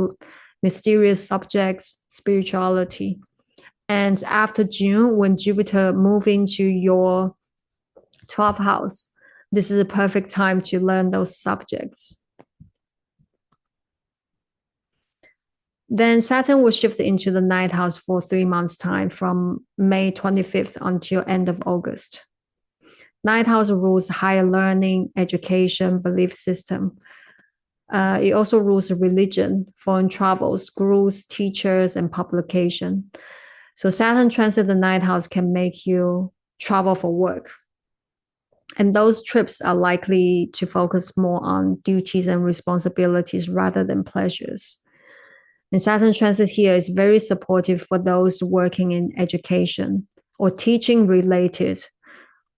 subjects, spirituality. And after June, when Jupiter moves into your 12th house, this is a perfect time to learn those subjects. Then Saturn will shift into the 9th house for 3 months' time, from May 25th until end of August. 9th house rules higher learning, education, belief system. It also rules religion, foreign travel, schools, teachers, and publication. So Saturn transit the 9th house can make you travel for work. And those trips are likely to focus more on duties and responsibilities rather than pleasures. And Saturn transit here is very supportive for those working in education or teaching related,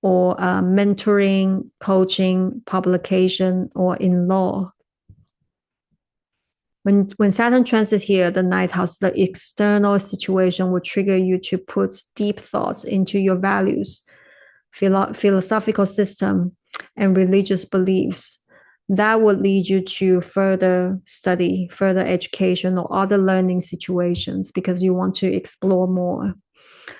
or mentoring, coaching, publication, or in law. When Saturn transit here, the 9th house, the external situation will trigger you to put deep thoughts into your values, philosophical system, and religious beliefs. That would lead you to further study, further education, or other learning situations, because you want to explore more.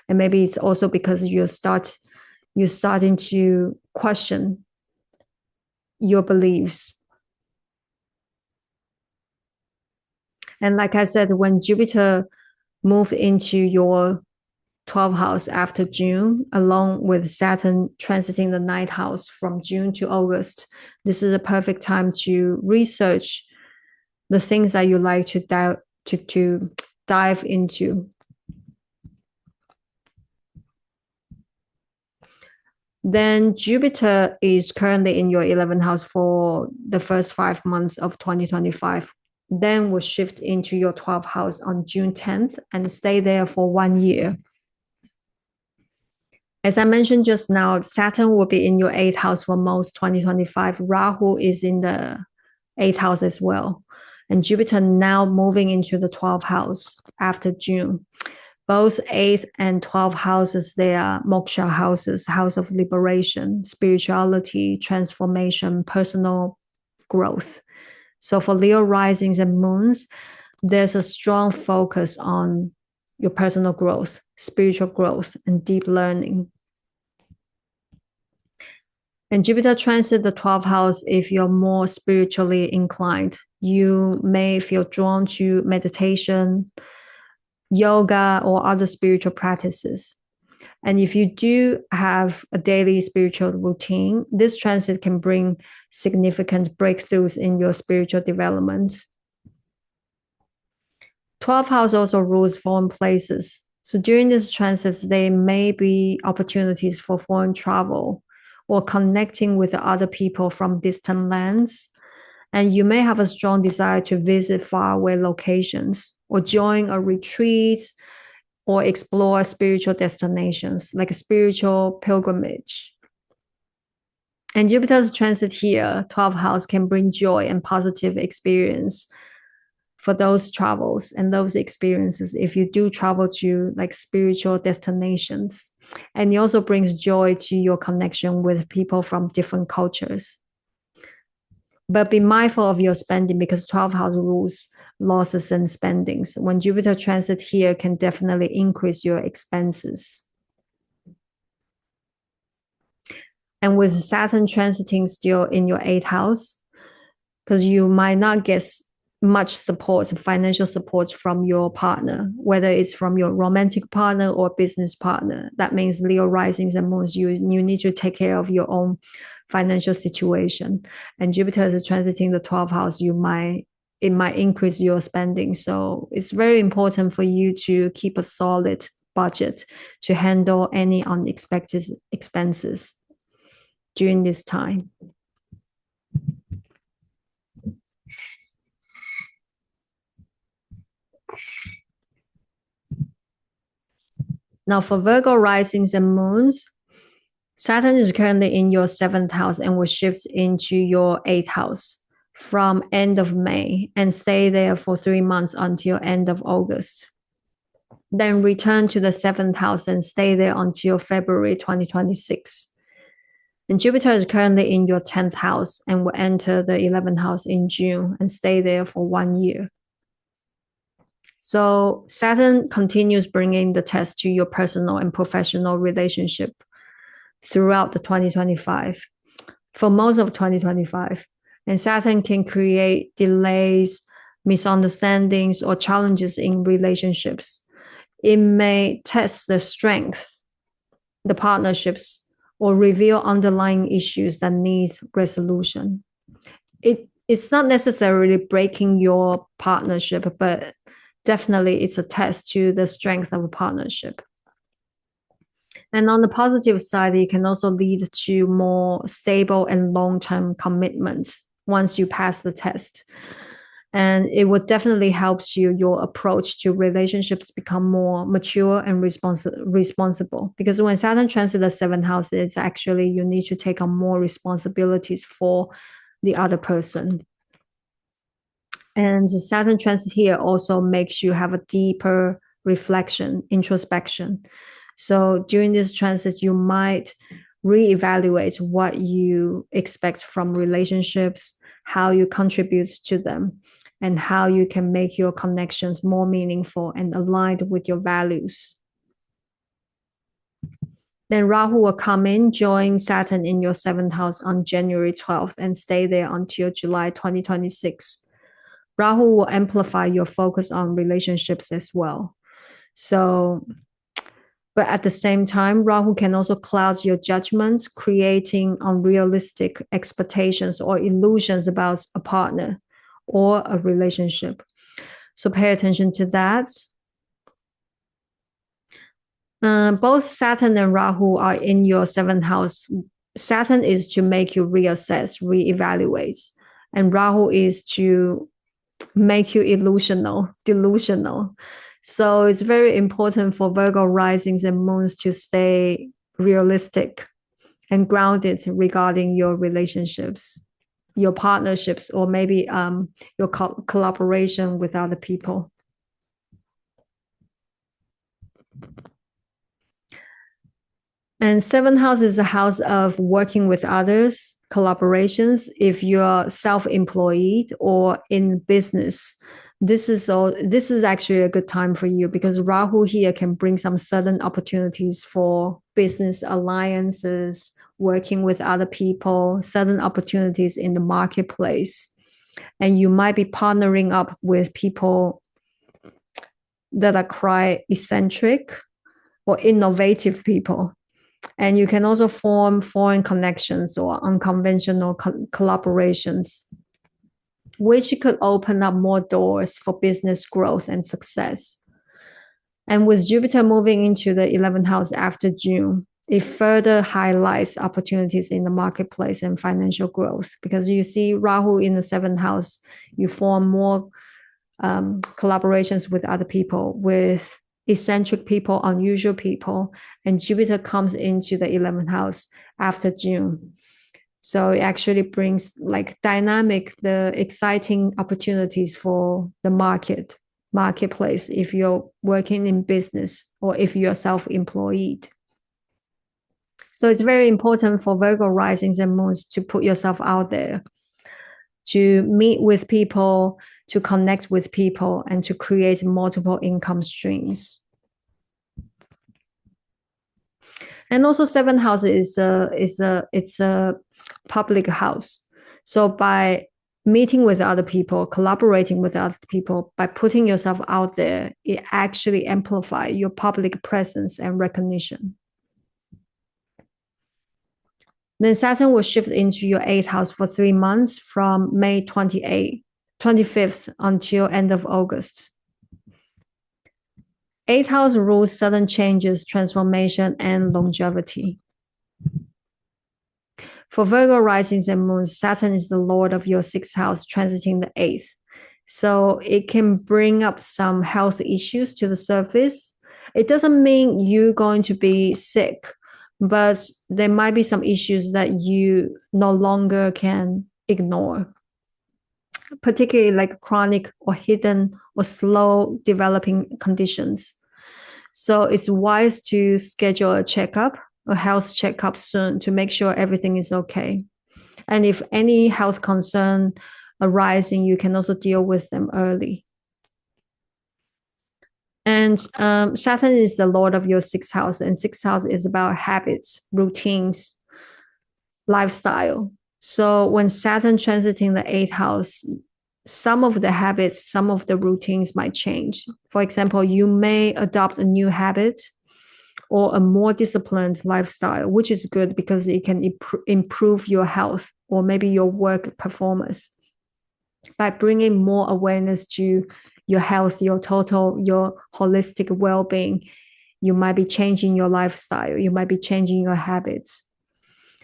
And maybe it's also because you're starting to question your beliefs. And like I said, when Jupiter moved into your 12th house after June, along with Saturn transiting the 9th house from June to August, this is a perfect time to research the things that you like to dive into. Then Jupiter is currently in your 11th house for the first 5 months of 2025. Then will shift into your 12th house on June 10th and stay there for 1 year. As I mentioned just now, Saturn will be in your 8th house for most 2025. Rahu is in the 8th house as well. And Jupiter now moving into the 12th house after June. Both 8th and 12th houses, they are moksha houses, house of liberation, spirituality, transformation, personal growth. So for Leo risings and moons, there's a strong focus on your personal growth, spiritual growth, and deep learning. And Jupiter transit the 12th house, if you're more spiritually inclined, you may feel drawn to meditation, yoga, or other spiritual practices. And if you do have a daily spiritual routine, this transit can bring significant breakthroughs in your spiritual development. 12th house also rules foreign places. So during these transits, there may be opportunities for foreign travel or connecting with other people from distant lands. And you may have a strong desire to visit faraway locations or join a retreat or explore spiritual destinations like a spiritual pilgrimage. And Jupiter's transit here, 12th house, can bring joy and positive experience for those travels and those experiences if you do travel to like spiritual destinations. And it also brings joy to your connection with people from different cultures. But be mindful of your spending, because 12th house rules losses and spendings. When Jupiter transit here can definitely increase your expenses. And with Saturn transiting still in your 8th house, because you might not get much support, financial support from your partner, whether it's from your romantic partner or business partner. That means Leo risings and moons, you need to take care of your own financial situation. And Jupiter is transiting the 12th house, it might increase your spending. So it's very important for you to keep a solid budget to handle any unexpected expenses during this time. Now for Virgo risings and moons, Saturn is currently in your 7th house and will shift into your 8th house from end of May and stay there for 3 months until end of August. Then return to the 7th house and stay there until February 2026. And Jupiter is currently in your 10th house and will enter the 11th house in June and stay there for 1 year. So Saturn continues bringing the test to your personal and professional relationship throughout the 2025, for most of 2025. And Saturn can create delays, misunderstandings, or challenges in relationships. It may test the strength, the partnerships, or reveal underlying issues that need resolution. It's not necessarily breaking your partnership, but definitely it's a test to the strength of a partnership. And on the positive side, it can also lead to more stable and long-term commitments once you pass the test. And it would definitely help your approach to relationships become more mature and responsible. Because when Saturn transits the 7th house, it's actually you need to take on more responsibilities for the other person. And the Saturn transit here also makes you have a deeper reflection, introspection. So during this transit, you might reevaluate what you expect from relationships, how you contribute to them, and how you can make your connections more meaningful and aligned with your values. Then Rahu will come in, join Saturn in your 7th house on January 12th and stay there until July 2026. Rahu will amplify your focus on relationships as well. So, but at the same time, Rahu can also cloud your judgments, creating unrealistic expectations or illusions about a partner or a relationship. So pay attention to that. Both Saturn and Rahu are in your 7th house. Saturn is to make you reassess, reevaluate, and Rahu is to make you delusional. So it's very important for Virgo risings and moons to stay realistic and grounded regarding your relationships, your partnerships, or maybe your collaboration with other people. And 7th house is a house of working with others, collaborations. If you're self-employed or in business, this is actually a good time for you, because Rahu here can bring some sudden opportunities for business alliances, working with other people, sudden opportunities in the marketplace. And you might be partnering up with people that are quite eccentric or innovative people. And you can also form foreign connections or unconventional collaborations, which could open up more doors for business growth and success. And with Jupiter moving into the 11th house after June, it further highlights opportunities in the marketplace and financial growth, because you see Rahu in the 7th house, you form more collaborations with other people, with eccentric people, unusual people, and Jupiter comes into the 11th house after June. So it actually brings like the exciting opportunities for the marketplace if you're working in business or if you're self-employed. So it's very important for Virgo risings and moons to put yourself out there, to meet with people, to connect with people, and to create multiple income streams. And also, seventh house is a public house. So by meeting with other people, collaborating with other people, by putting yourself out there, it actually amplifies your public presence and recognition. Then Saturn will shift into your 8th house for 3 months from May 25th until end of August. 8th house rules sudden changes, transformation, and longevity. For Virgo risings and moons, Saturn is the lord of your 6th house, transiting the 8th. So it can bring up some health issues to the surface. It doesn't mean you're going to be sick, but there might be some issues that you no longer can ignore, particularly like chronic or hidden or slow developing conditions. So it's wise to schedule a health checkup soon to make sure everything is okay. And if any health concern arising, you can also deal with them early. And Saturn is the lord of your 6th house, and 6th house is about habits, routines, lifestyle. So when Saturn transiting the 8th house, some of the habits, some of the routines might change. For example, you may adopt a new habit or a more disciplined lifestyle, which is good because it can improve your health or maybe your work performance by bringing more awareness to your health, your holistic well-being. You might be changing your lifestyle. You might be changing your habits.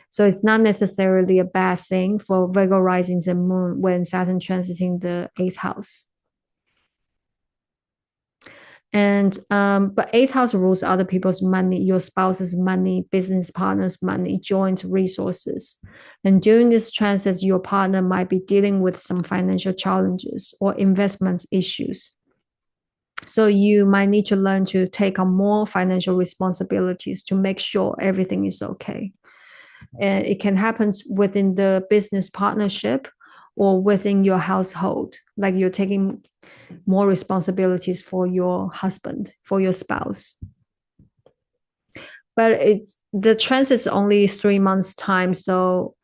So it's not necessarily a bad thing for Virgo risings and moon when Saturn transiting the 8th house. And but 8th house rules other people's money, your spouse's money, business partner's money, joint resources. And during this transit, your partner might be dealing with some financial challenges or investment issues. So you might need to learn to take on more financial responsibilities to make sure everything is okay. And it can happen within the business partnership or within your household, like you're taking more responsibilities for your husband, for your spouse. But the transit's only 3 months time, so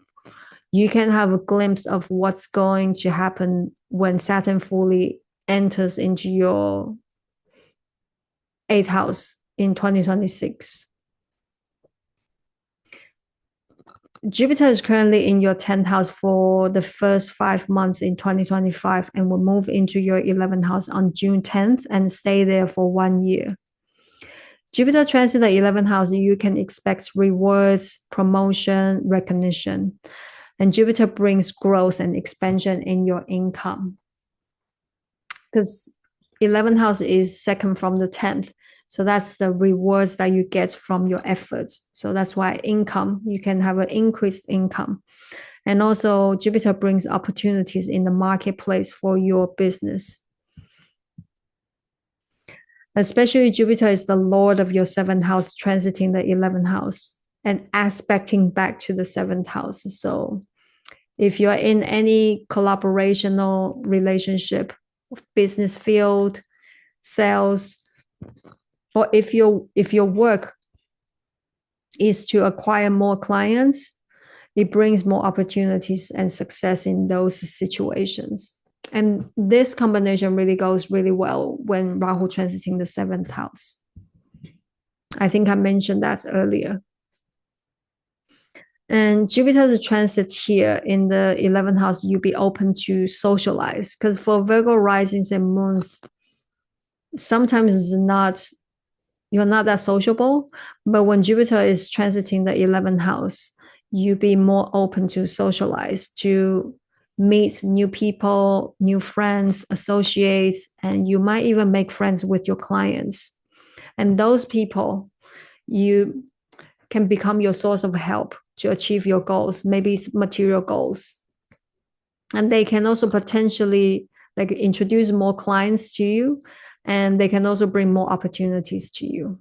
you can have a glimpse of what's going to happen when Saturn fully enters into your 8th house in 2026. Jupiter is currently in your 10th house for the first 5 months in 2025 and will move into your 11th house on June 10th and stay there for 1 year. Jupiter transit the 11th house, you can expect rewards, promotion, recognition. And Jupiter brings growth and expansion in your income. Because 11th house is second from the 10th. So that's the rewards that you get from your efforts. So that's why income, you can have an increased income. And also Jupiter brings opportunities in the marketplace for your business. Especially Jupiter is the lord of your 7th house, transiting the 11th house and aspecting back to the 7th house. So if you're in any collaborational relationship, business field, sales, or if your work is to acquire more clients, it brings more opportunities and success in those situations. And this combination really goes really well when Rahu transiting the 7th house. I think I mentioned that earlier. And Jupiter's transit here in the 11th house, you'll be open to socialize. Because for Virgo risings and moons, sometimes you're not that sociable. But when Jupiter is transiting the 11th house, you'll be more open to socialize, to meet new people, new friends, associates, and you might even make friends with your clients. And those people, you can become your source of help to achieve your goals. Maybe it's material goals. And they can also potentially like introduce more clients to you, and they can also bring more opportunities to you.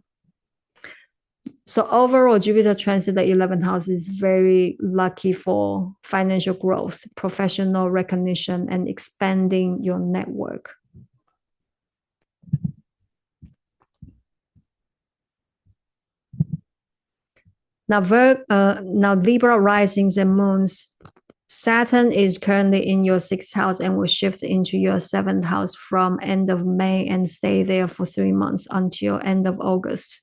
So overall, Jupiter transit the 11th house is very lucky for financial growth, professional recognition, and expanding your network. Now, Libra risings and moons. Saturn is currently in your 6th house and will shift into your 7th house from end of May and stay there for 3 months until end of August.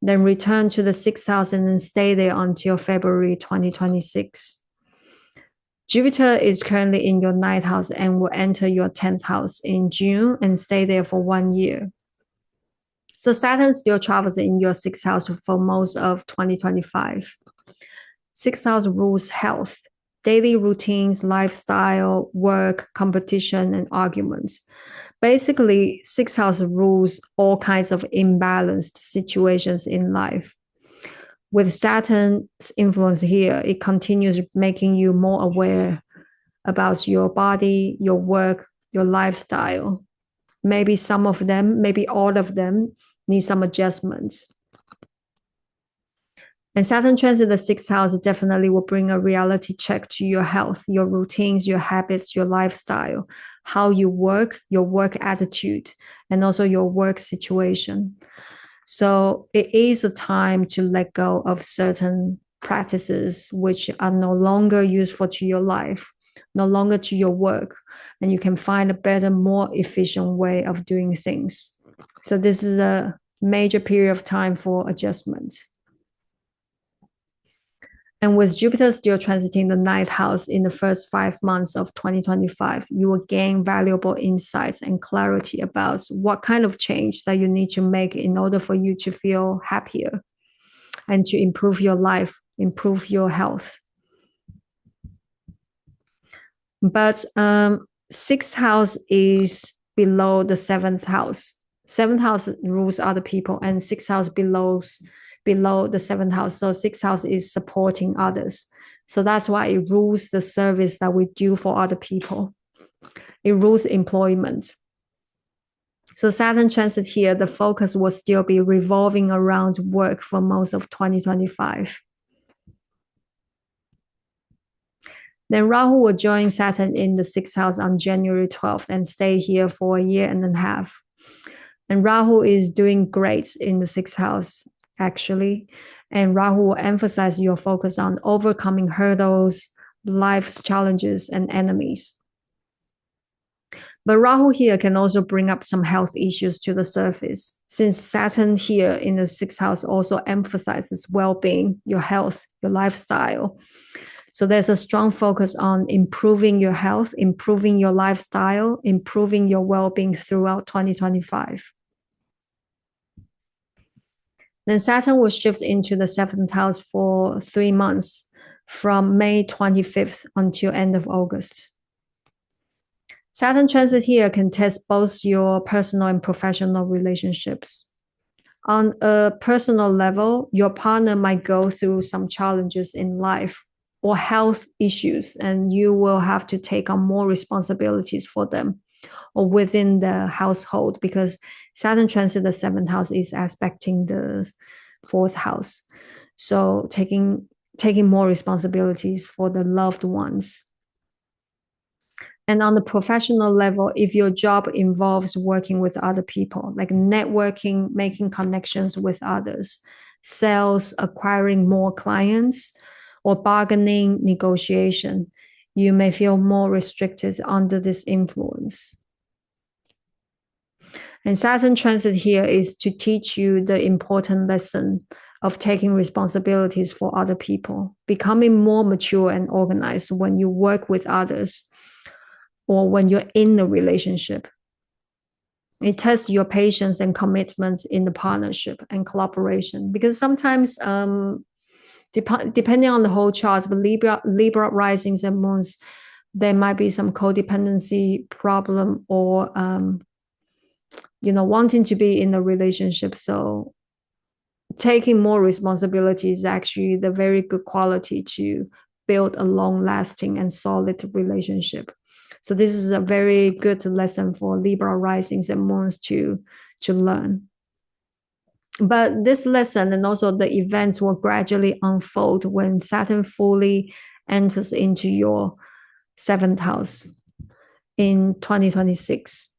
Then return to the 6th house and then stay there until February 2026. Jupiter is currently in your 9th house and will enter your 10th house in June and stay there for 1 year. So Saturn still travels in your 6th house for most of 2025. 6th house rules health, daily routines, lifestyle, work, competition, and arguments. Basically, 6th house rules all kinds of imbalanced situations in life. With Saturn's influence here, it continues making you more aware about your body, your work, your lifestyle. Maybe some of them, maybe all of them need some adjustments. And Saturn transit the 6th house definitely will bring a reality check to your health, your routines, your habits, your lifestyle, how you work, your work attitude, and also your work situation. So it is a time to let go of certain practices which are no longer useful to your life, no longer to your work, and you can find a better, more efficient way of doing things. So this is a major period of time for adjustment. And with Jupiter still transiting the 9th house in the first 5 months of 2025, you will gain valuable insights and clarity about what kind of change that you need to make in order for you to feel happier and to improve your life, improve your health. But 6th house is below the 7th house. 7th house rules other people, and 6th house below the 7th house. So 6th house is supporting others. So that's why it rules the service that we do for other people. It rules employment. So Saturn transit here, the focus will still be revolving around work for most of 2025. Then Rahu will join Saturn in the 6th house on January 12th and stay here for a year and a half. And Rahu is doing great in the 6th house, actually. And Rahu will emphasize your focus on overcoming hurdles, life's challenges, and enemies. But Rahu here can also bring up some health issues to the surface, since Saturn here in the 6th house also emphasizes well-being, your health, your lifestyle. So there's a strong focus on improving your health, improving your lifestyle, improving your well-being throughout 2025. Then Saturn will shift into the 7th house for 3 months from May 25th until end of August. Saturn transit here can test both your personal and professional relationships. On a personal level, your partner might go through some challenges in life or health issues, and you will have to take on more responsibilities for them or within the household, because Saturn transit the 7th house is aspecting the 4th house. So taking more responsibilities for the loved ones. And on the professional level, if your job involves working with other people, like networking, making connections with others, sales, acquiring more clients, or bargaining, negotiation, you may feel more restricted under this influence. And Saturn transit here is to teach you the important lesson of taking responsibilities for other people, becoming more mature and organized when you work with others or when you're in a relationship. It tests your patience and commitment in the partnership and collaboration, because sometimes depending on the whole chart, but Libra risings and moons, there might be some codependency problem or wanting to be in a relationship. So taking more responsibility is actually the very good quality to build a long-lasting and solid relationship. So this is a very good lesson for Libra risings and moons to learn. But this lesson and also the events will gradually unfold when Saturn fully enters into your 7th house in 2026.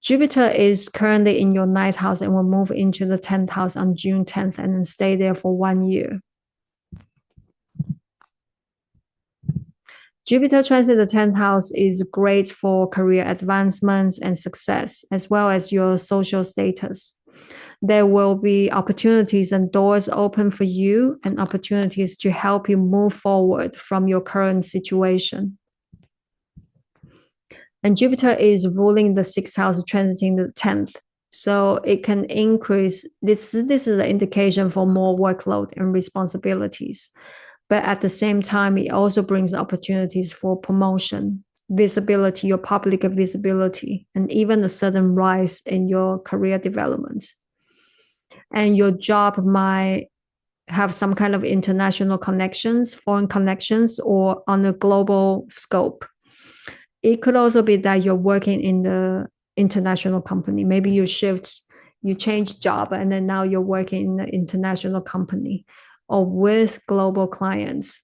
Jupiter is currently in your 9th house and will move into the 10th house on June 10th and then stay there for 1 year. Jupiter transit the 10th house is great for career advancements and success, as well as your social status. There will be opportunities and doors open for you and opportunities to help you move forward from your current situation. And Jupiter is ruling the 6th house, transiting the 10th. So it can increase, this is an indication for more workload and responsibilities. But at the same time, it also brings opportunities for promotion, visibility, your public visibility, and even a sudden rise in your career development. And your job might have some kind of international connections, foreign connections, or on a global scope. It could also be that you're working in the international company. Maybe you change job, and then now you're working in an international company or with global clients.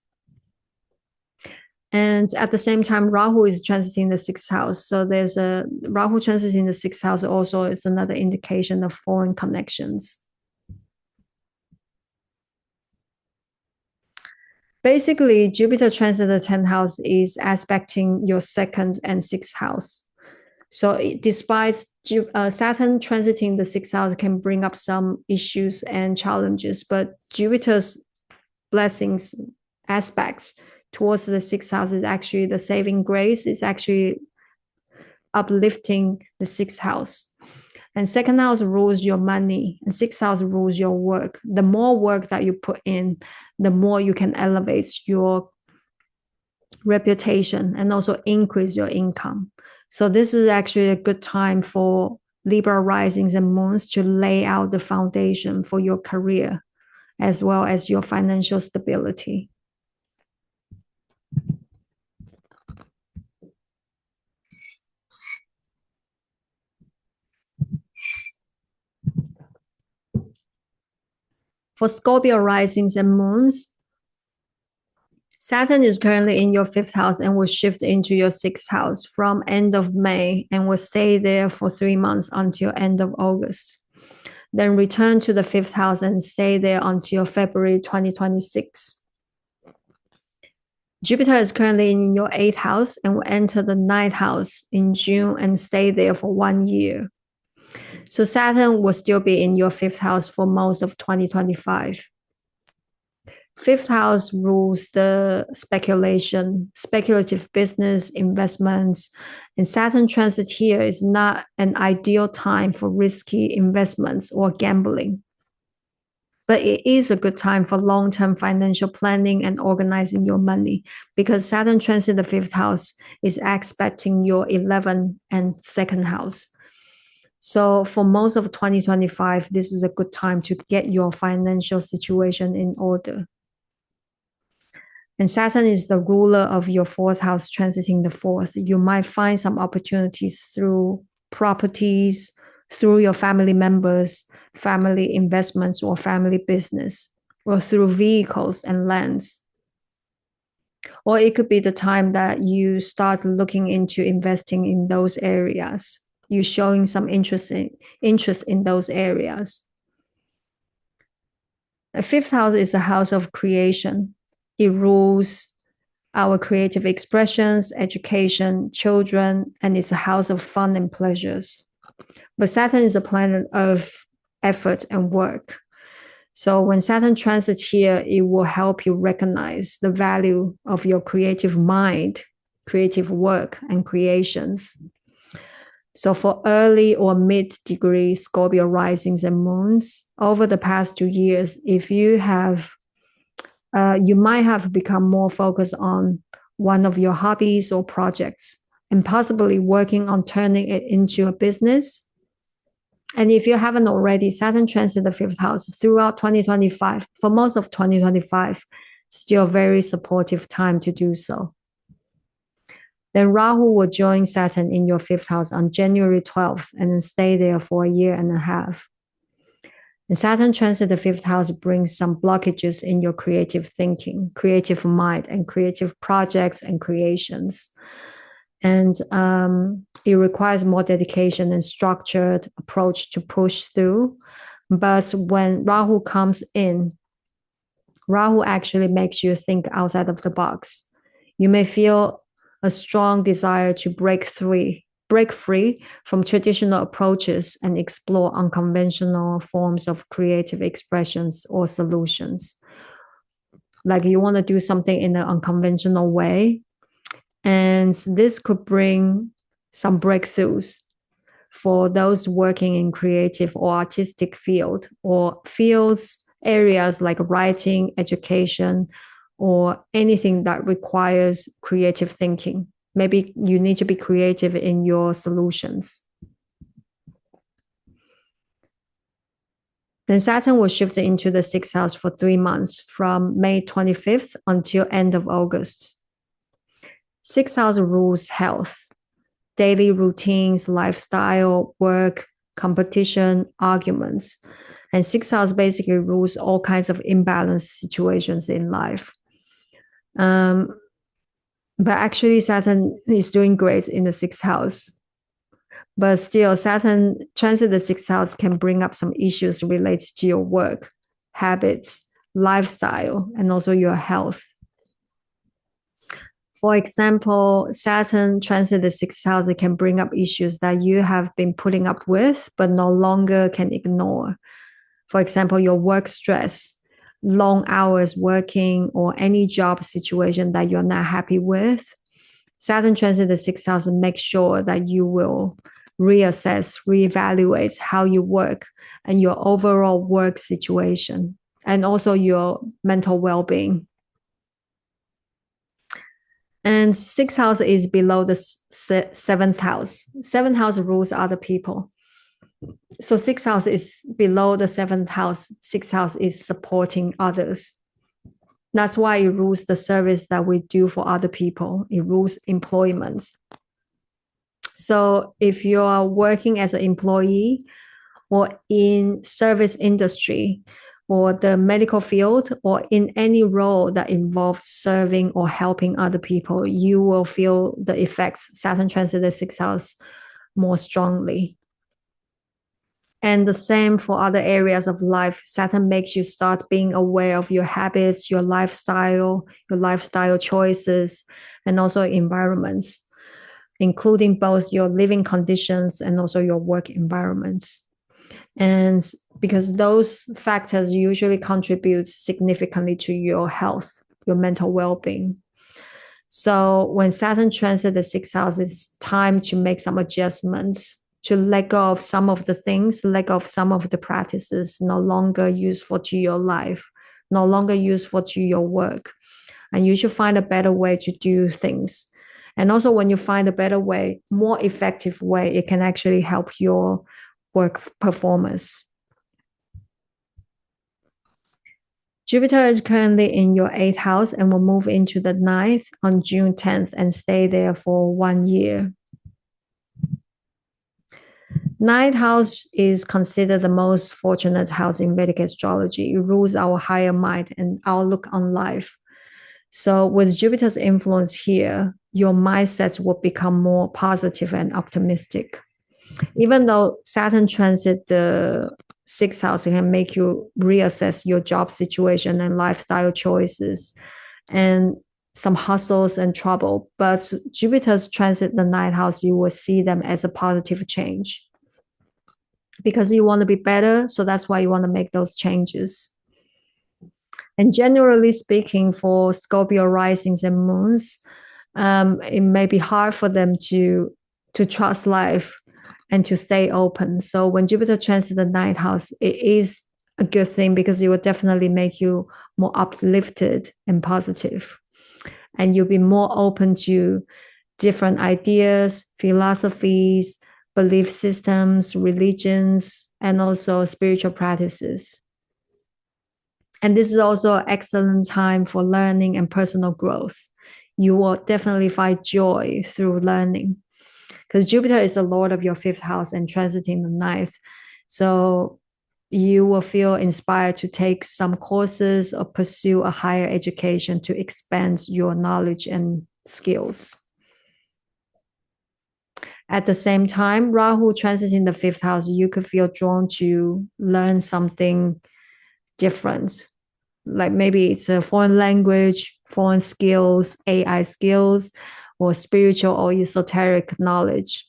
And at the same time, Rahu is transiting the 6th house. So there's a Rahu transiting the 6th house also, it's another indication of foreign connections. Basically, Jupiter transit the 10th house is aspecting your 2nd and 6th house. So despite Saturn transiting the 6th house can bring up some issues and challenges, but Jupiter's blessings aspects towards the 6th house is actually the saving grace. It's actually uplifting the 6th house. And 2nd house rules your money, and 6th house rules your work. The more work that you put in, the more you can elevate your reputation and also increase your income. So this is actually a good time for Libra risings and moons to lay out the foundation for your career as well as your financial stability. For Scorpio risings and moons, Saturn is currently in your 5th house and will shift into your 6th house from end of May and will stay there for 3 months until end of August. Then return to the 5th house and stay there until February 2026. Jupiter is currently in your 8th house and will enter the 9th house in June and stay there for 1 year. So Saturn will still be in your 5th house for most of 2025. 5th house rules the speculative business, investments, and Saturn transit here is not an ideal time for risky investments or gambling. But it is a good time for long-term financial planning and organizing your money because Saturn transit the 5th house is aspecting your 11th and 2nd house. So for most of 2025, this is a good time to get your financial situation in order. And Saturn is the ruler of your 4th house transiting the 4th. You might find some opportunities through properties, through your family members, family investments, or family business, or through vehicles and lands. Or it could be the time that you start looking into investing in those areas. You're showing some interest in those areas. The 5th house is a house of creation. It rules our creative expressions, education, children, and it's a house of fun and pleasures. But Saturn is a planet of effort and work. So when Saturn transits here, it will help you recognize the value of your creative mind, creative work, and creations. So for early or mid-degree Scorpio risings and moons, over the past 2 years, if you have you might have become more focused on one of your hobbies or projects and possibly working on turning it into a business And if you haven't already, Saturn transit the fifth house throughout 2025, for most of 2025, still a very supportive time to do so. Then Rahu will join Saturn in your fifth house on January 12th and then stay there for a year and a half. And Saturn transit the fifth house brings some blockages in your creative thinking, creative mind, and creative projects and creations. And it requires more dedication and structured approach to push through. But when Rahu comes in, Rahu actually makes you think outside of the box. You may feel a strong desire to break free from traditional approaches and explore unconventional forms of creative expressions or solutions. Like you want to do something in an unconventional way. And this could bring some breakthroughs for those working in creative or artistic field or fields, areas like writing, education, or anything that requires creative thinking. Maybe you need to be creative in your solutions. Then Saturn will shift into the sixth house for 3 months from May 25th until end of August. Sixth house rules health, daily routines, lifestyle, work, competition, arguments. And sixth house basically rules all kinds of imbalanced situations in life. But actually, Saturn is doing great in the sixth house. But still, Saturn transit the sixth house can bring up some issues related to your work, habits, lifestyle, and also your health. For example, Saturn transit the sixth house, it can bring up issues that you have been putting up with, but no longer can ignore. For example, your work stress, long hours working, or any job situation that you're not happy with. Saturn transit the sixth house and make sure that you will reassess, reevaluate how you work and your overall work situation, and also your mental well-being. And sixth house is below the seventh house. Seventh house rules other people. So sixth house is below the seventh house. Sixth house is supporting others. That's why it rules the service that we do for other people. It rules employment. So if you are working as an employee or in service industry or the medical field or in any role that involves serving or helping other people, you will feel the effects Saturn transit the sixth house more strongly. And the same for other areas of life. Saturn makes you start being aware of your habits, your lifestyle choices, and also environments, including both your living conditions and also your work environments. And because those factors usually contribute significantly to your health, your mental well-being. So when Saturn transits the sixth house, it's time to make some adjustments, to let go of some of the things, let go of some of the practices no longer useful to your life, no longer useful to your work. And you should find a better way to do things. And also when you find a better way, more effective way, it can actually help your work performance. Jupiter is currently in your 8th house and will move into the 9th on June 10th and stay there for 1 year. 9th house is considered the most fortunate house in Vedic astrology. It rules our higher mind and outlook on life. So with Jupiter's influence here, your mindset will become more positive and optimistic. Even though Saturn transit the 6th house, it can make you reassess your job situation and lifestyle choices and some hustles and trouble. But Jupiter's transit the 9th house, you will see them as a positive change. Because you want to be better, so that's why you want to make those changes. And generally speaking, for Scorpio risings and moons, it may be hard for them to trust life and to stay open. So when Jupiter transits the 9th house, it is a good thing because it will definitely make you more uplifted and positive. And you'll be more open to different ideas, philosophies, belief systems, religions, and also spiritual practices. And this is also an excellent time for learning and personal growth. You will definitely find joy through learning, because Jupiter is the Lord of your 5th house and transiting the 9th. So you will feel inspired to take some courses or pursue a higher education to expand your knowledge and skills. At the same time, Rahu transiting the 5th house, you could feel drawn to learn something different. Like maybe it's a foreign language, foreign skills, AI skills, or spiritual or esoteric knowledge.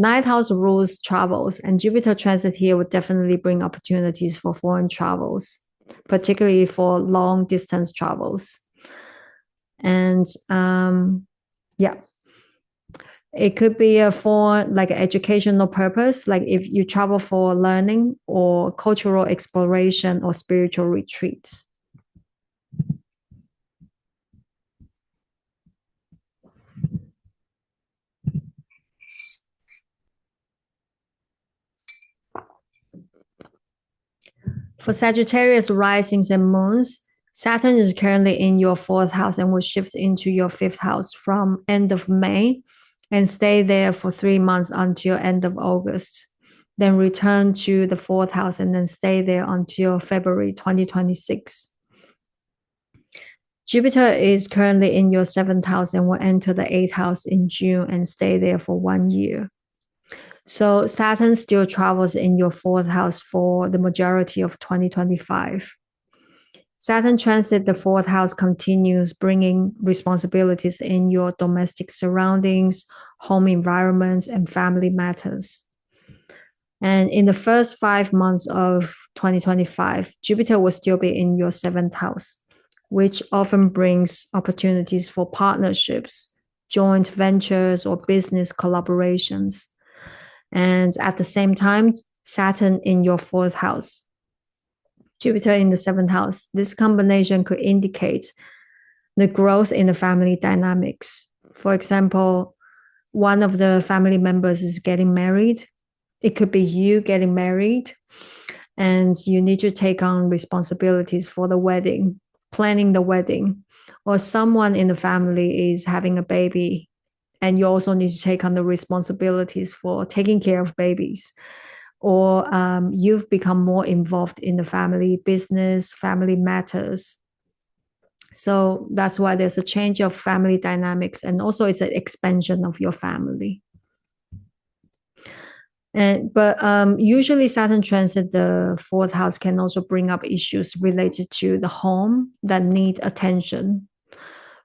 9th house rules travels, and Jupiter transit here would definitely bring opportunities for foreign travels, particularly for long distance travels. And yeah, it could be for like an educational purpose, like if you travel for learning or cultural exploration or spiritual retreats. For Sagittarius risings and moons, Saturn is currently in your 4th house and will shift into your 5th house from end of May and stay there for 3 months until end of August. Then return to the 4th house and then stay there until February 2026. Jupiter is currently in your 7th house and will enter the 8th house in June and stay there for 1 year. So Saturn still travels in your 4th house for the majority of 2025. Saturn transit the 4th house continues bringing responsibilities in your domestic surroundings, home environments, and family matters. And in the first 5 months of 2025, Jupiter will still be in your 7th house, which often brings opportunities for partnerships, joint ventures, or business collaborations. And at the same time, Saturn in your 4th house, Jupiter in the 7th house. This combination could indicate the growth in the family dynamics. For example, one of the family members is getting married. It could be you getting married, and you need to take on responsibilities for the wedding, planning the wedding, or someone in the family is having a baby, and you also need to take on the responsibilities for taking care of babies. Or you've become more involved in the family business, family matters. So that's why there's a change of family dynamics, and also it's an expansion of your family. But usually Saturn transit the 4th house can also bring up issues related to the home that need attention.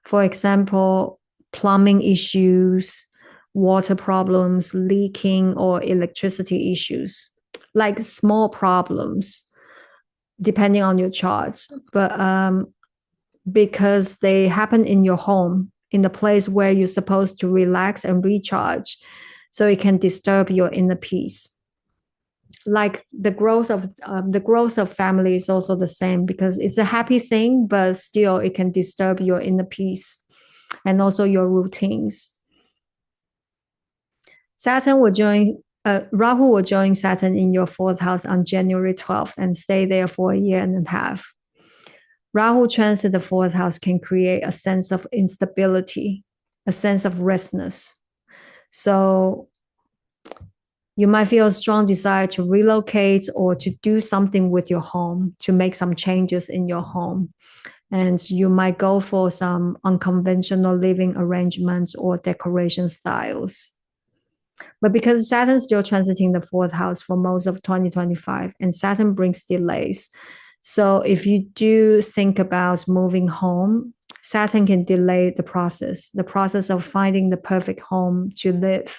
For example, plumbing issues, water problems, leaking, or electricity issues, like small problems, depending on your charts. But because they happen in your home, in the place where you're supposed to relax and recharge, so it can disturb your inner peace. Like the growth of family is also the same, because it's a happy thing, but still it can disturb your inner peace and also your routines. Rahu will join Saturn in your 4th house on January 12th and stay there for a year and a half. Rahu transit the 4th house can create a sense of instability, a sense of restlessness. So you might feel a strong desire to relocate or to do something with your home, to make some changes in your home. And you might go for some unconventional living arrangements or decoration styles. But because Saturn's still transiting the 4th house for most of 2025, and Saturn brings delays. So if you do think about moving home, Saturn can delay the process of finding the perfect home to live,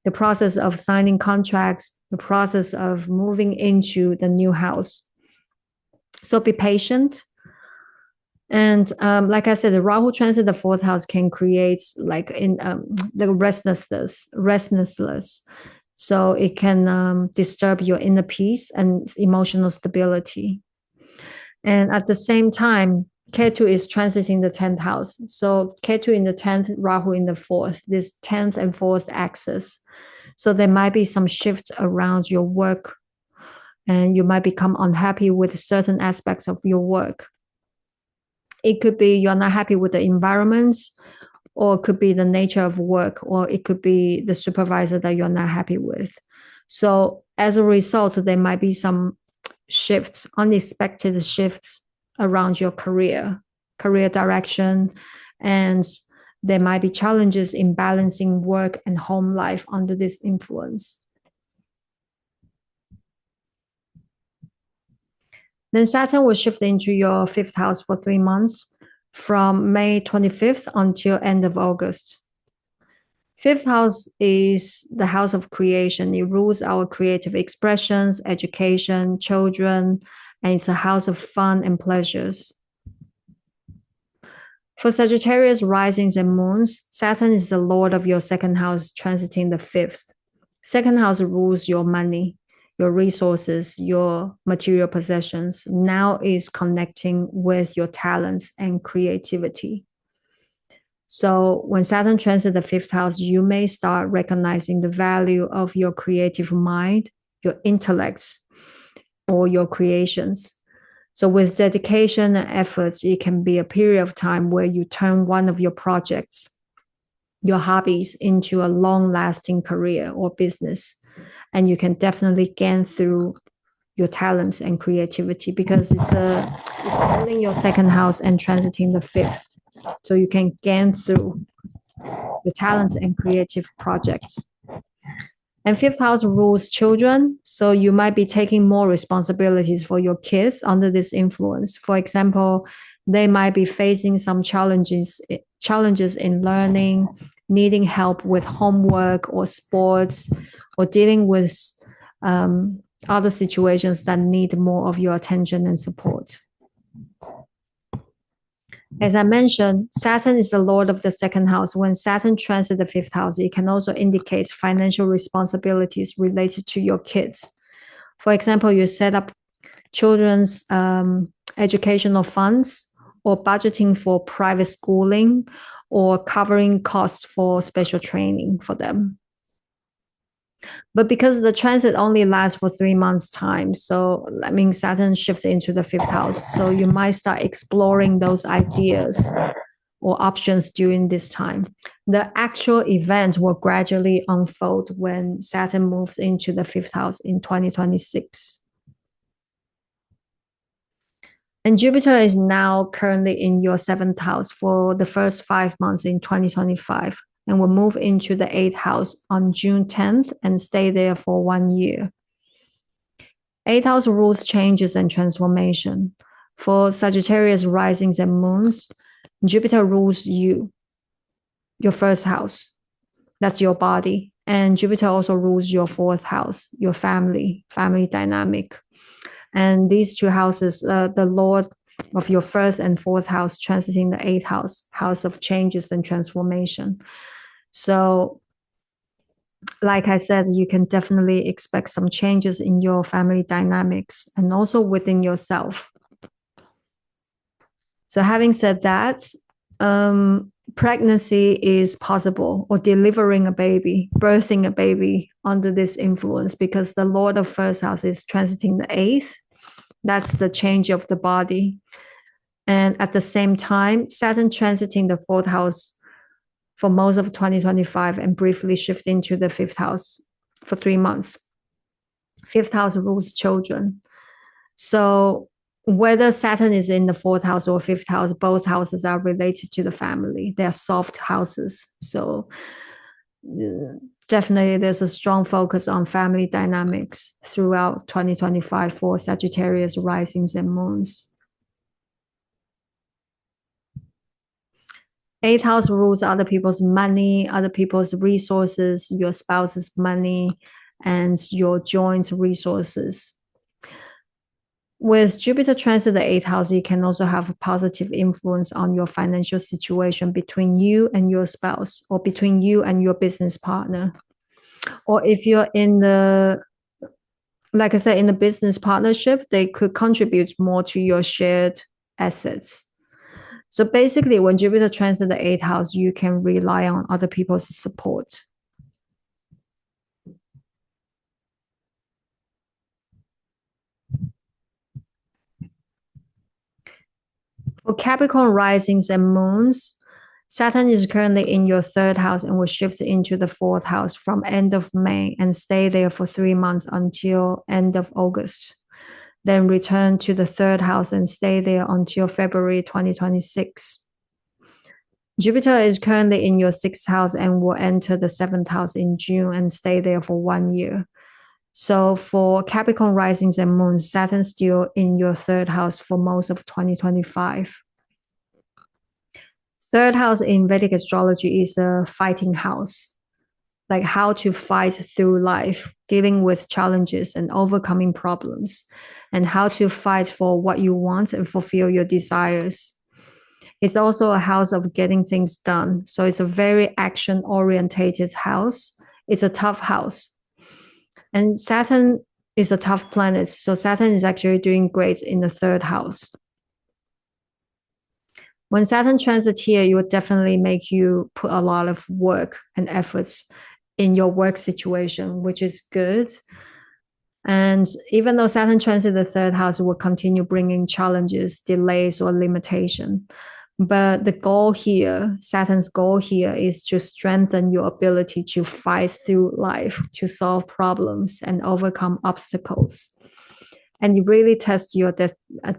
the process of signing contracts, the process of moving into the new house. So be patient. And like I said, the Rahu transit the 4th house can create like in the restlessness. So it can disturb your inner peace and emotional stability. And at the same time, Ketu is transiting the 10th house. So Ketu in the 10th, Rahu in the 4th, this 10th and 4th axis. So there might be some shifts around your work, and you might become unhappy with certain aspects of your work. It could be you're not happy with the environment, or it could be the nature of work, or it could be the supervisor that you're not happy with. So as a result, there might be some shifts, unexpected shifts around your career direction, and there might be challenges in balancing work and home life under this influence. Then Saturn will shift into your 5th house for 3 months, from May 25th until end of August. 5th house is the house of creation. It rules our creative expressions, education, children, and it's a house of fun and pleasures. For Sagittarius risings and moons, Saturn is the lord of your 2nd house, transiting the 5th. 2nd house rules your money, your resources, your material possessions. Now is connecting with your talents and creativity. So when Saturn transits the 5th house, you may start recognizing the value of your creative mind, your intellect, or your creations. So with dedication and efforts, it can be a period of time where you turn one of your projects, your hobbies, into a long-lasting career or business. And you can definitely gain through your talents and creativity, because it's ruling your 2nd house and transiting the 5th. So you can gain through the talents and creative projects. And 5th house rules children. So you might be taking more responsibilities for your kids under this influence. For example, they might be facing some challenges in learning, needing help with homework or sports, or dealing with other situations that need more of your attention and support. As I mentioned, Saturn is the lord of the 2nd house. When Saturn transits the 5th house, it can also indicate financial responsibilities related to your kids. For example, you set up children's educational funds, or budgeting for private schooling, or covering costs for special training for them. But because the transit only lasts for 3 months' time, so that means Saturn shifts into the 5th house. So you might start exploring those ideas or options during this time. The actual events will gradually unfold when Saturn moves into the 5th house in 2026. And Jupiter is now currently in your 7th house for the first 5 months in 2025. And will move into the 8th house on June 10th and stay there for 1 year. 8th house rules changes and transformation. For Sagittarius risings and moons, Jupiter rules you, your 1st house. That's your body. And Jupiter also rules your 4th house, your family dynamic. And these 2 houses, the lord of your 1st and 4th house transiting the 8th house, house of changes and transformation. So, like I said, you can definitely expect some changes in your family dynamics and also within yourself. So having said that, pregnancy is possible, or delivering a baby, birthing a baby under this influence, because the lord of 1st house is transiting the 8th. That's the change of the body. And at the same time, Saturn transiting the 4th house for most of 2025 and briefly shift into the 5th house for 3 months. 5th house rules children. So whether Saturn is in the 4th house or 5th house, both houses are related to the family. They are soft houses. So definitely there's a strong focus on family dynamics throughout 2025 for Sagittarius risings and moons. 8th house rules other people's money, other people's resources, your spouse's money, and your joint resources. With Jupiter transit the 8th house, you can also have a positive influence on your financial situation between you and your spouse, or between you and your business partner. Or if you're in the, like I said, in the business partnership, they could contribute more to your shared assets. So basically, when Jupiter transits the 8th house, you can rely on other people's support. For Capricorn risings and moons, Saturn is currently in your 3rd house and will shift into the 4th house from end of May and stay there for 3 months until end of August. Then return to the 3rd house and stay there until February 2026. Jupiter is currently in your 6th house and will enter the 7th house in June and stay there for 1 year. So for Capricorn risings and moons, Saturn's still in your 3rd house for most of 2025. 3rd house in Vedic astrology is a fighting house, like how to fight through life, dealing with challenges and overcoming problems, and how to fight for what you want and fulfill your desires. It's also a house of getting things done. So it's a very action-orientated house. It's a tough house. And Saturn is a tough planet. So Saturn is actually doing great in the 3rd house. When Saturn transits here, it will definitely make you put a lot of work and efforts in your work situation, which is good. And even though Saturn transits the 3rd house, it will continue bringing challenges, delays, or limitation. But the goal here, Saturn's goal here, is to strengthen your ability to fight through life, to solve problems, and overcome obstacles. And you really test your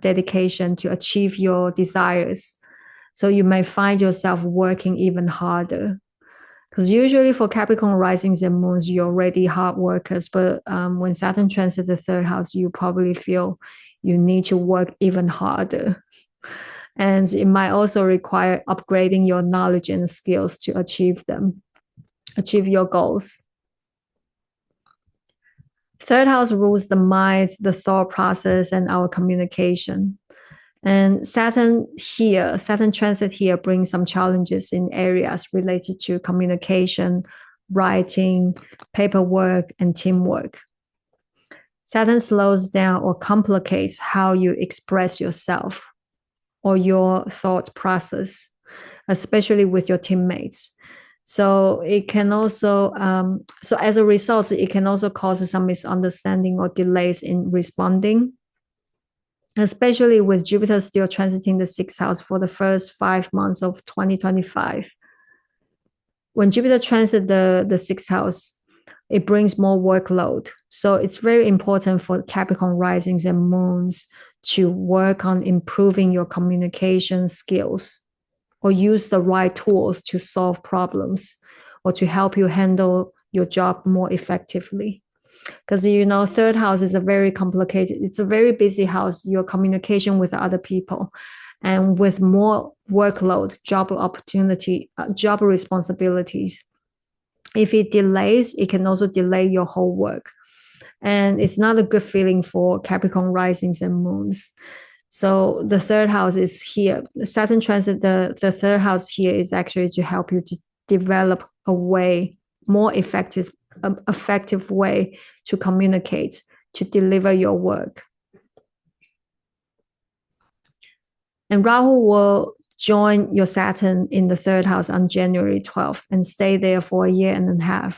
dedication to achieve your desires. So you may find yourself working even harder. Because usually for Capricorn risings and moons, you're already hard workers. But when Saturn transits the 3rd house, you probably feel you need to work even harder. And it might also require upgrading your knowledge and skills to achieve your goals. 3rd house rules the mind, the thought process, and our communication. And Saturn transit here brings some challenges in areas related to communication, writing, paperwork, and teamwork. Saturn slows down or complicates how you express yourself or your thought process, especially with your teammates. So it can also, so as a result, it can also cause some misunderstanding or delays in responding, especially with Jupiter still transiting the 6th house for the first 5 months of 2025. When Jupiter transits the 6th house, it brings more workload. So it's very important for Capricorn risings and moons to work on improving your communication skills or use the right tools to solve problems or to help you handle your job more effectively. Because, 3rd house is a very complicated, it's a very busy house, your communication with other people. And with more workload, job opportunity, job responsibilities, if it delays, it can also delay your whole work. And it's not a good feeling for Capricorn risings and moons. So the 3rd house is here. Saturn transit the 3rd house here is actually to help you to develop a way, more effective way to communicate, to deliver your work. And Rahu will join your Saturn in the 3rd house on January 12th and stay there for 1.5 years.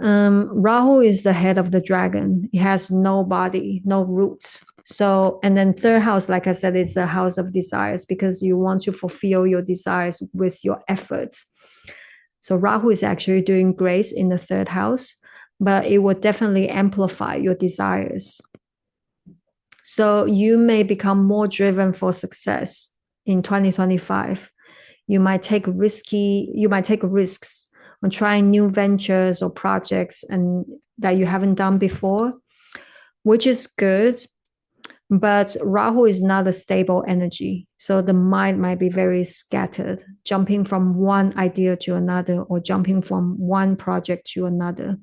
Rahu is the head of the dragon. It has no body, no roots. So, and then 3rd house, like I said, it's a house of desires because you want to fulfill your desires with your efforts. So Rahu is actually doing great in the 3rd house, but it will definitely amplify your desires. So you may become more driven for success in 2025. You might take risks on trying new ventures or projects and that you haven't done before, which is good. But Rahu is not a stable energy. So the mind might be very scattered, jumping from one idea to another or jumping from one project to another.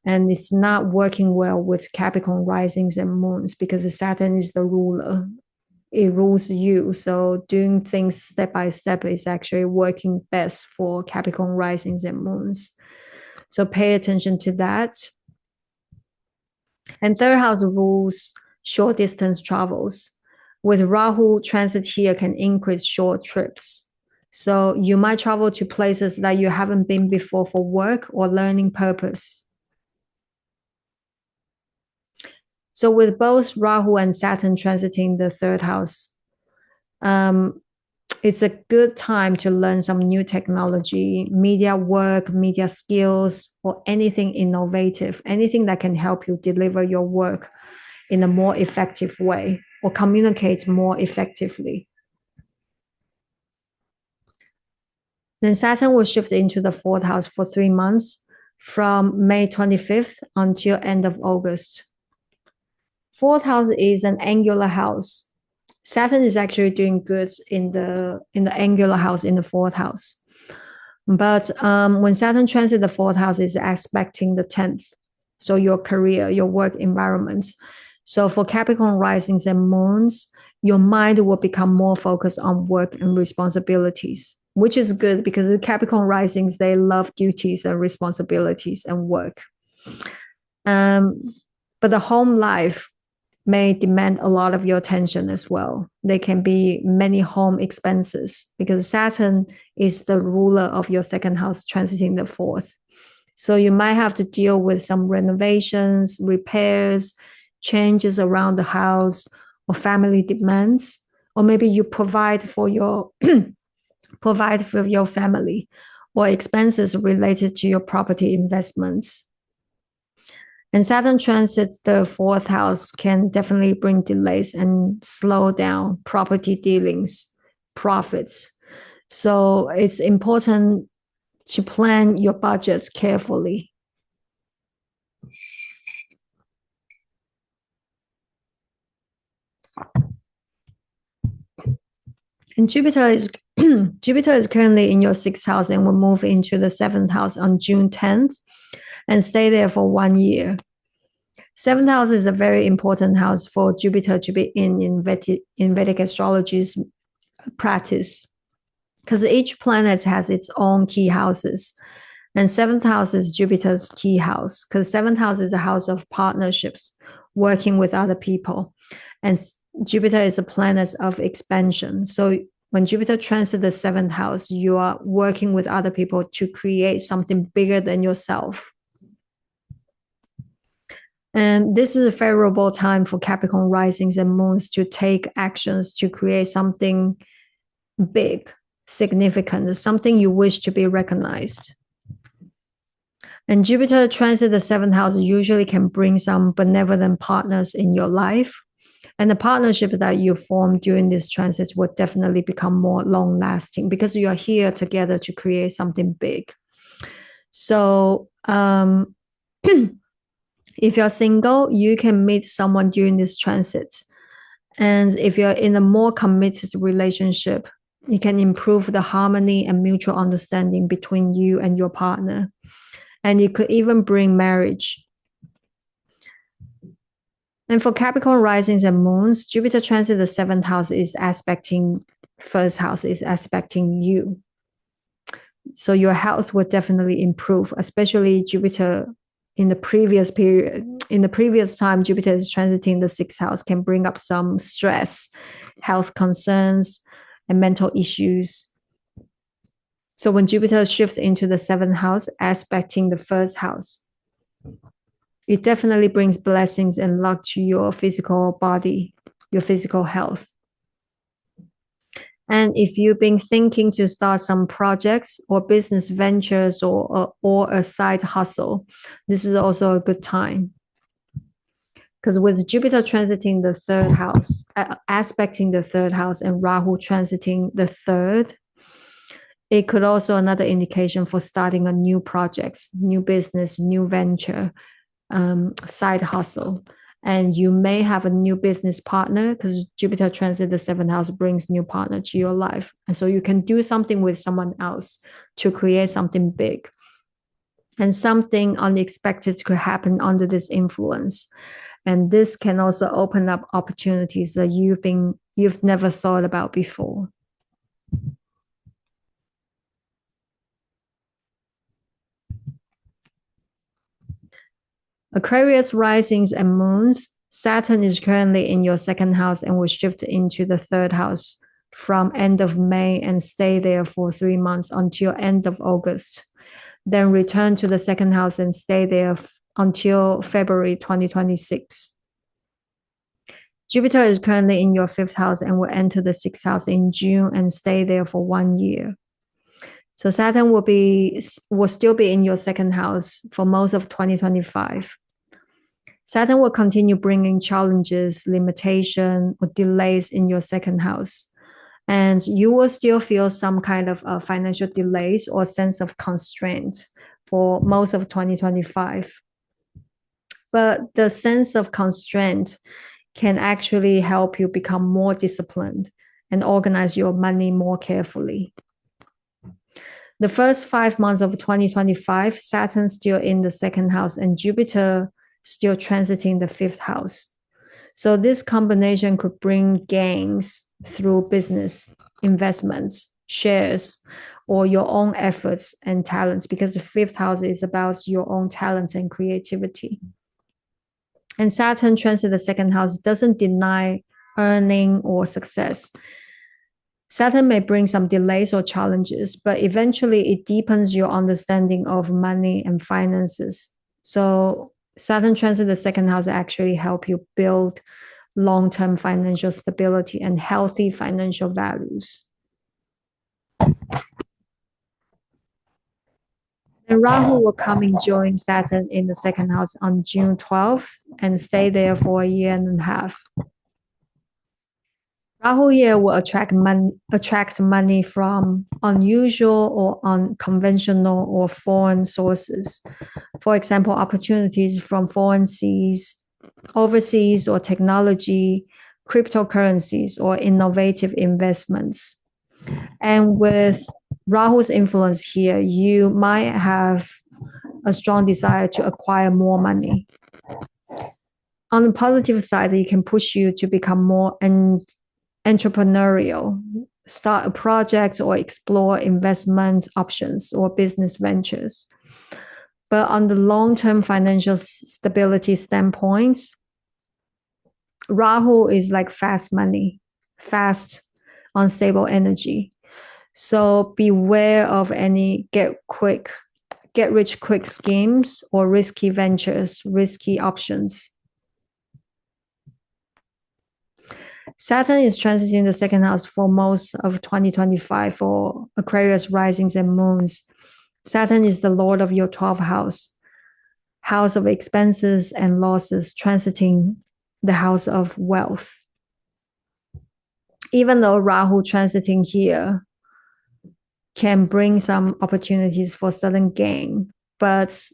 And it's not working well with Capricorn risings and moons because the Saturn is the ruler. It rules you. So doing things step by step is actually working best for Capricorn risings and moons. So pay attention to that. And 3rd house rules short distance travels. with Rahu transit here can increase short trips. So you might travel to places that you haven't been before for work or learning purpose. So with both Rahu and Saturn transiting the third house, it's a good time to learn some new technology, media work, media skills, or anything innovative, anything that can help you deliver your work in a more effective way or communicate more effectively. Then Saturn will shift into the fourth house for 3 months from May 25th until end of August. Fourth house is an angular house. Saturn is actually doing good in the angular house, in the fourth house. But when Saturn transits the fourth house, is aspecting the 10th. So your career, your work environments. So for Capricorn risings and moons, your mind will become more focused on work and responsibilities, which is good because the Capricorn risings, they love duties and responsibilities and work. But the home life may demand a lot of your attention as well. There can be many home expenses because Saturn is the ruler of your second house transiting the fourth. So you might have to deal with some renovations, repairs, changes around the house, or family demands, or maybe you provide for your family, or expenses related to your property investments. And Saturn transits the fourth house can definitely bring delays and slow down property dealings, profits. So it's important to plan your budgets carefully. And Jupiter is currently in your sixth house and will move into the seventh house on June 10th and stay there for 1 year. Seventh house is a very important house for Jupiter to be in Vedic astrology's practice, because each planet has its own key houses. And seventh house is Jupiter's key house, because seventh house is a house of partnerships, working with other people. And Jupiter is a planet of expansion. So when Jupiter transits the seventh house, you are working with other people to create something bigger than yourself. And this is a favorable time for Capricorn risings and moons to take actions to create something big, significant, something you wish to be recognized. And Jupiter transit the seventh house usually can bring some benevolent partners in your life. And the partnership that you form during this transit will definitely become more long-lasting because you are here together to create something big. So if you're single, you can meet someone during this transit. And if you're in a more committed relationship, you can improve the harmony and mutual understanding between you and your partner. And you could even bring marriage. And for Capricorn risings and moons, Jupiter transit the seventh house is aspecting first house, is aspecting you. So your health will definitely improve, especially Jupiter in the previous period. In the previous time, Jupiter is transiting the sixth house can bring up some stress, health concerns, and mental issues. So when Jupiter shifts into the seventh house, aspecting the first house, it definitely brings blessings and luck to your physical body, your physical health. And if you've been thinking to start some projects or business ventures or a side hustle, this is also a good time. Because with Jupiter transiting the third house, aspecting the third house, and Rahu transiting the third, it could also another indication for starting a new project, new business, new venture, side hustle. And you may have a new business partner because Jupiter transit the seventh house brings new partner to your life. And so you can do something with someone else to create something big. And something unexpected could happen under this influence. And this can also open up opportunities that you've never thought about before. Aquarius risings and moons, Saturn is currently in your second house and will shift into the third house from end of May and stay there for 3 months until end of August. Then return to the second house and stay there until February 2026. Jupiter is currently in your fifth house and will enter the sixth house in June and stay there for 1 year. So Saturn will still be in your second house for most of 2025. Saturn will continue bringing challenges, limitation, or delays in your second house. And you will still feel some kind of financial delays or sense of constraint for most of 2025. But the sense of constraint can actually help you become more disciplined and organize your money more carefully. The first 5 months of 2025, Saturn still in the second house and Jupiter still transiting the fifth house. So this combination could bring gains through business, investments, shares, or your own efforts and talents, because the fifth house is about your own talents and creativity. And Saturn transit the second house doesn't deny earning or success. Saturn may bring some delays or challenges, but eventually it deepens your understanding of money and finances. So Saturn transit the second house actually help you build long-term financial stability and healthy financial values. And Rahu will come and join Saturn in the second house on June 12th and stay there for 1.5 years. Rahu here will attract money from unusual or unconventional or foreign sources. For example, opportunities from foreign seas, overseas or technology, cryptocurrencies, or innovative investments. And with Rahu's influence here, you might have a strong desire to acquire more money. On the positive side, it can push you to become more entrepreneurial, start a project or explore investment options or business ventures. But on the long-term financial stability standpoint, Rahu is like fast money, fast, unstable energy. So beware of any get rich quick schemes or risky ventures, risky options. Saturn is transiting the second house for most of 2025 for Aquarius risings and moons. Saturn is the lord of your 12th house, house of expenses and losses, transiting the house of wealth. Even though Rahu transiting here can bring some opportunities for sudden gain, but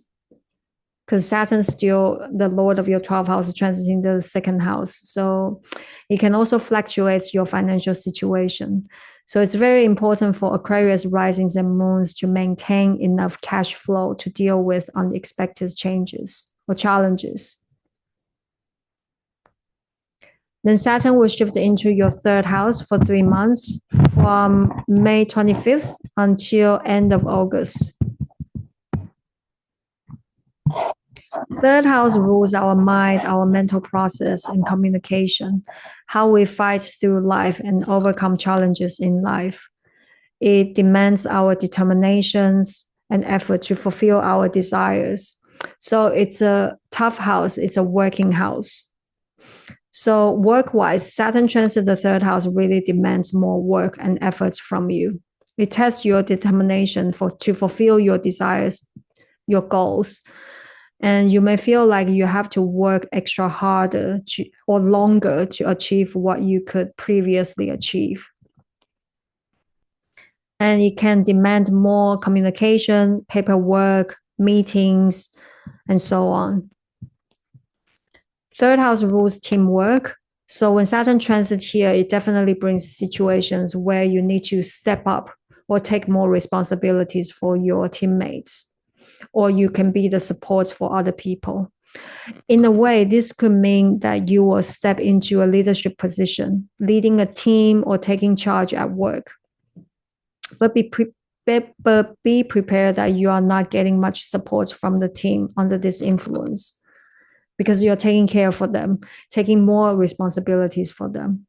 because Saturn's still the lord of your 12th house transiting the second house, so it can also fluctuate your financial situation. So it's very important for Aquarius risings and moons to maintain enough cash flow to deal with unexpected changes or challenges. Then Saturn will shift into your third house for 3 months from May 25th until end of August. Third house rules our mind, our mental process, and communication, how we fight through life and overcome challenges in life. It demands our determinations and effort to fulfill our desires. So it's a tough house. It's a working house. So work-wise, Saturn transit the third house really demands more work and efforts from you. It tests your determination to fulfill your desires, your goals. And you may feel like you have to work extra harder or longer to achieve what you could previously achieve. And it can demand more communication, paperwork, meetings, and so on. Third house rules teamwork. So when Saturn transits here, it definitely brings situations where you need to step up or take more responsibilities for your teammates, or you can be the support for other people. In a way, this could mean that you will step into a leadership position, leading a team or taking charge at work. But be prepared that you are not getting much support from the team under this influence. because you're taking care for them, taking more responsibilities for them.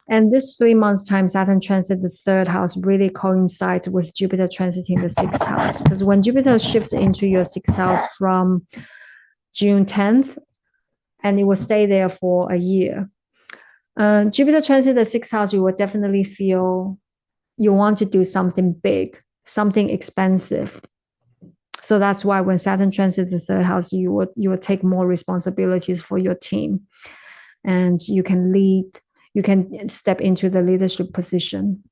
And this 3 months time, Saturn transit the third house really coincides with Jupiter transiting the sixth house. Because when Jupiter shifts into your sixth house from June 10th, and it will stay there for a year. Jupiter transit the sixth house, you will definitely feel you want to do something big, something expensive. So that's why when Saturn transits the third house, you will take more responsibilities for your team, and you can lead. You can step into the leadership position.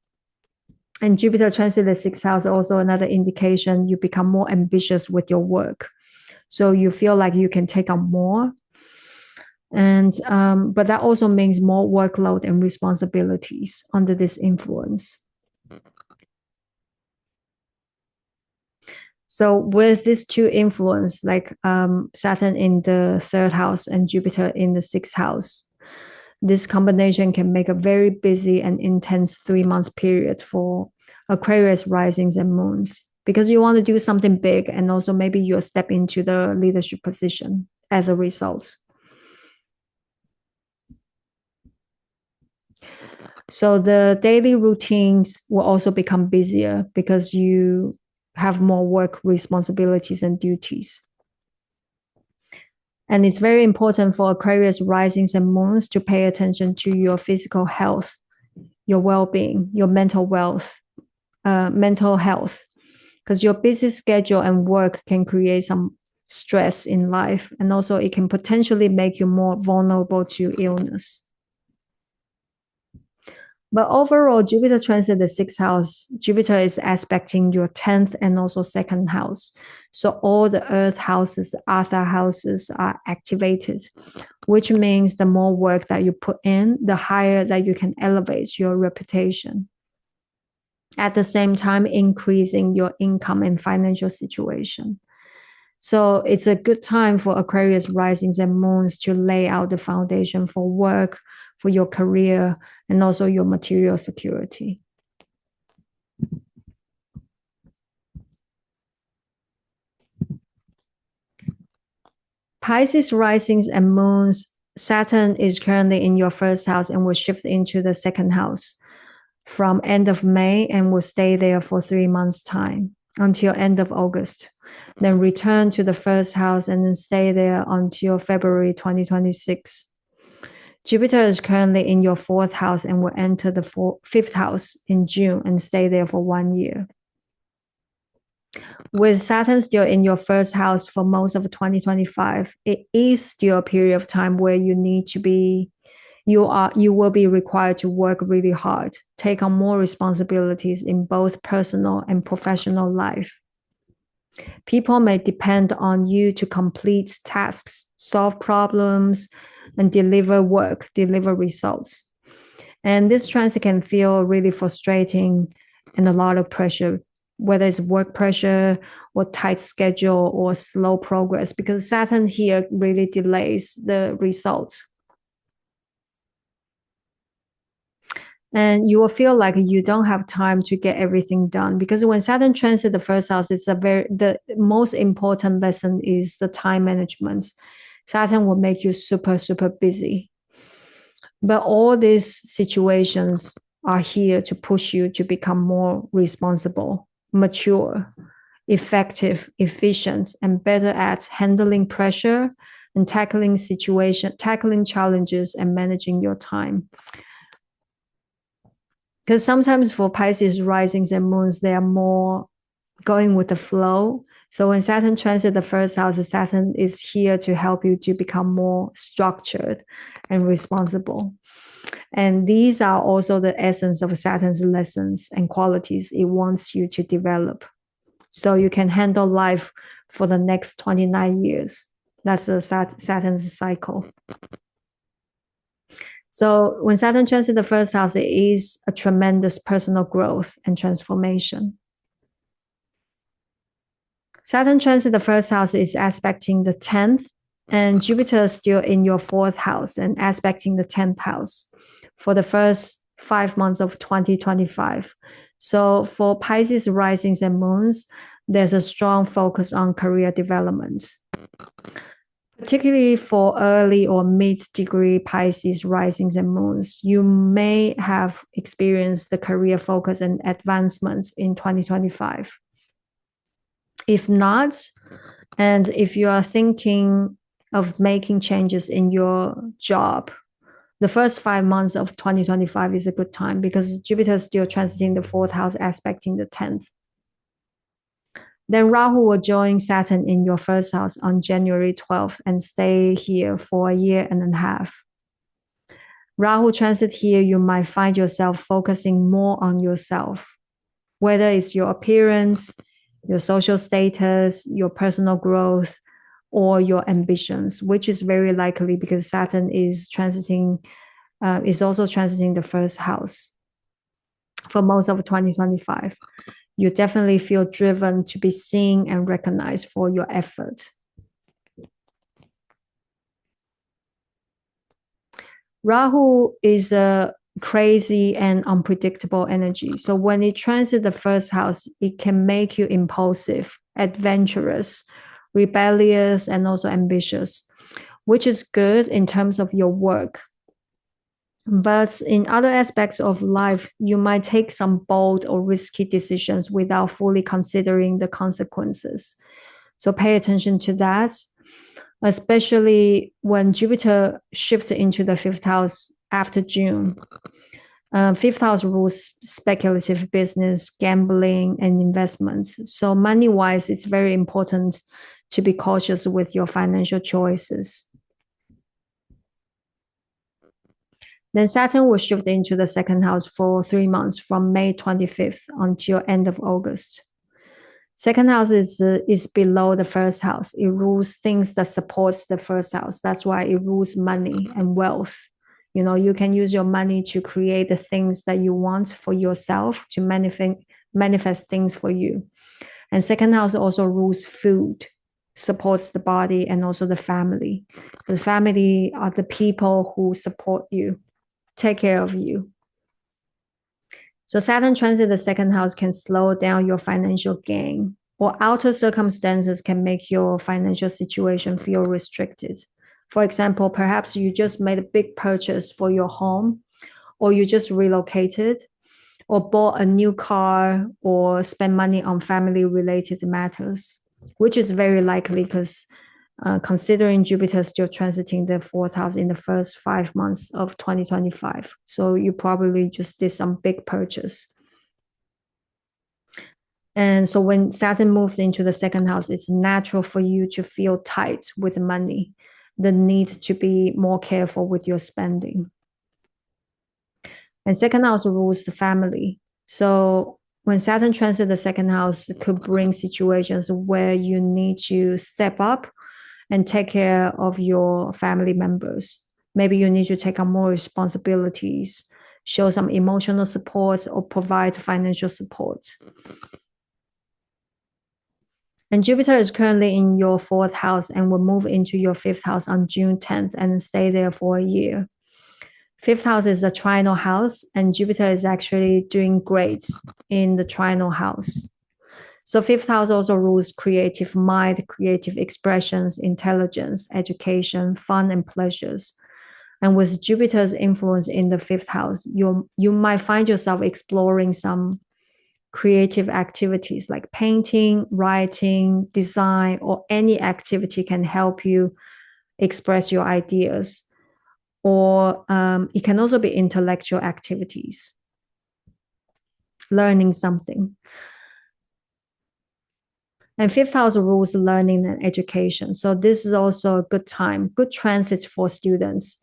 And Jupiter transit the sixth house, also another indication you become more ambitious with your work. So you feel like you can take on more. And but that also means more workload and responsibilities under this influence. So with these two influence, like Saturn in the third house and Jupiter in the sixth house, this combination can make a very busy and intense 3 months period for Aquarius risings and moons, because you want to do something big, and also maybe you'll step into the leadership position as a result. So the daily routines will also become busier because you have more work responsibilities and duties. And it's very important for Aquarius risings and moons to pay attention to your physical health, your well-being, your mental health, because your busy schedule and work can create some stress in life, and also it can potentially make you more vulnerable to illness. But overall, Jupiter transit the sixth house. Jupiter is aspecting your 10th and also second house. So all the earth houses, other houses are activated, which means the more work that you put in, the higher that you can elevate your reputation. At the same time, increasing your income and financial situation. So it's a good time for Aquarius risings and moons to lay out the foundation for work, for your career, and also your material security. Pisces risings and moons, Saturn is currently in your first house and will shift into the second house from end of May and will stay there for 3 months time until end of August. Then return to the first house and then stay there until February 2026. Jupiter is currently in your fourth house and will enter the fifth house in June and stay there for 1 year. With Saturn still in your first house for most of 2025, it is still a period of time where you will be required to work really hard, take on more responsibilities in both personal and professional life. People may depend on you to complete tasks, solve problems, and deliver results. And this transit can feel really frustrating and a lot of pressure, whether it's work pressure or tight schedule or slow progress, because Saturn here really delays the results. And you will feel like you don't have time to get everything done, because when Saturn transits the first house, the most important lesson is the time management. Saturn will make you super, super busy. But all these situations are here to push you to become more responsible, mature, effective, efficient, and better at handling pressure and tackling challenges and managing your time. Because sometimes for Pisces risings and moons, they are more going with the flow. So when Saturn transits the first house, Saturn is here to help you to become more structured and responsible. And these are also the essence of Saturn's lessons and qualities it wants you to develop, so you can handle life for the next 29 years. That's a Saturn's cycle. So when Saturn transits the first house, it is a tremendous personal growth and transformation. Saturn transit the first house is aspecting the 10th, and Jupiter is still in your fourth house and aspecting the 10th house for the first 5 months of 2025. So for Pisces risings and moons, there's a strong focus on career development, particularly for early or mid-degree Pisces risings and moons, you may have experienced the career focus and advancements in 2025. If not, and if you are thinking of making changes in your job, the first 5 months of 2025 is a good time because Jupiter is still transiting the 4th house, aspecting the 10th. Then Rahu will join Saturn in your 1st house on January 12th and stay here for a year and a half. Rahu transit here, you might find yourself focusing more on yourself, whether it's your appearance, your social status, your personal growth, or your ambitions, which is very likely because Saturn is also transiting the 1st house for most of 2025. You definitely feel driven to be seen and recognized for your effort. Rahu is a crazy and unpredictable energy. So when it transits the 1st house, it can make you impulsive, adventurous, rebellious, and also ambitious, which is good in terms of your work. But in other aspects of life, you might take some bold or risky decisions without fully considering the consequences. So pay attention to that, especially when Jupiter shifts into the 5th house after June. 5th house rules speculative business, gambling, and investments. So money-wise, it's very important to be cautious with your financial choices. Then Saturn will shift into the 2nd house for 3 months from May 25th until end of August. 2nd house is below the 1st house. It rules things that supports the 1st house. That's why it rules money and wealth. You know, you can use your money to create the things that you want for yourself, to manifest things for you. And 2nd house also rules food, supports the body and also the family. The family are the people who support you, take care of you. So Saturn transit the 2nd house can slow down your financial gain, or outer circumstances can make your financial situation feel restricted. For example, perhaps you just made a big purchase for your home, or you just relocated, or bought a new car, or spend money on family-related matters, which is very likely because considering Jupiter still transiting the 4th house in the first 5 months of 2025. So you probably just did some big purchase. And so when Saturn moves into the 2nd house, it's natural for you to feel tight with money, the need to be more careful with your spending. And 2nd house rules the family. So when Saturn transits the 2nd house, it could bring situations where you need to step up and take care of your family members. Maybe you need to take on more responsibilities, show some emotional support, or provide financial support. And Jupiter is currently in your 4th house and will move into your 5th house on June 10th and stay there for a year. 5th house is a trinal house, and Jupiter is actually doing great in the trinal house. So 5th house also rules creative mind, creative expressions, intelligence, education, fun, and pleasures. And with Jupiter's influence in the 5th house, you might find yourself exploring some creative activities like painting, writing, design, or any activity can help you express your ideas. Or it can also be intellectual activities, learning something. And 5th house rules learning and education. So this is also a good time, good transit for students.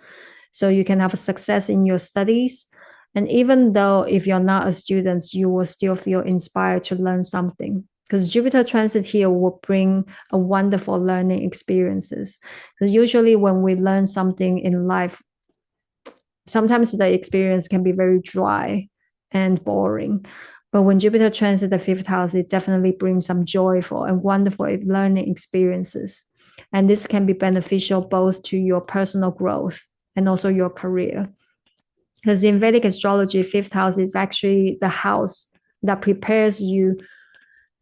So you can have a success in your studies. And even though if you're not a student, you will still feel inspired to learn something. Because Jupiter transit here will bring a wonderful learning experiences. Because usually when we learn something in life, sometimes the experience can be very dry and boring. But when Jupiter transits the 5th house, it definitely brings some joyful and wonderful learning experiences. And this can be beneficial both to your personal growth and also your career. Because in Vedic astrology, 5th house is actually the house that prepares you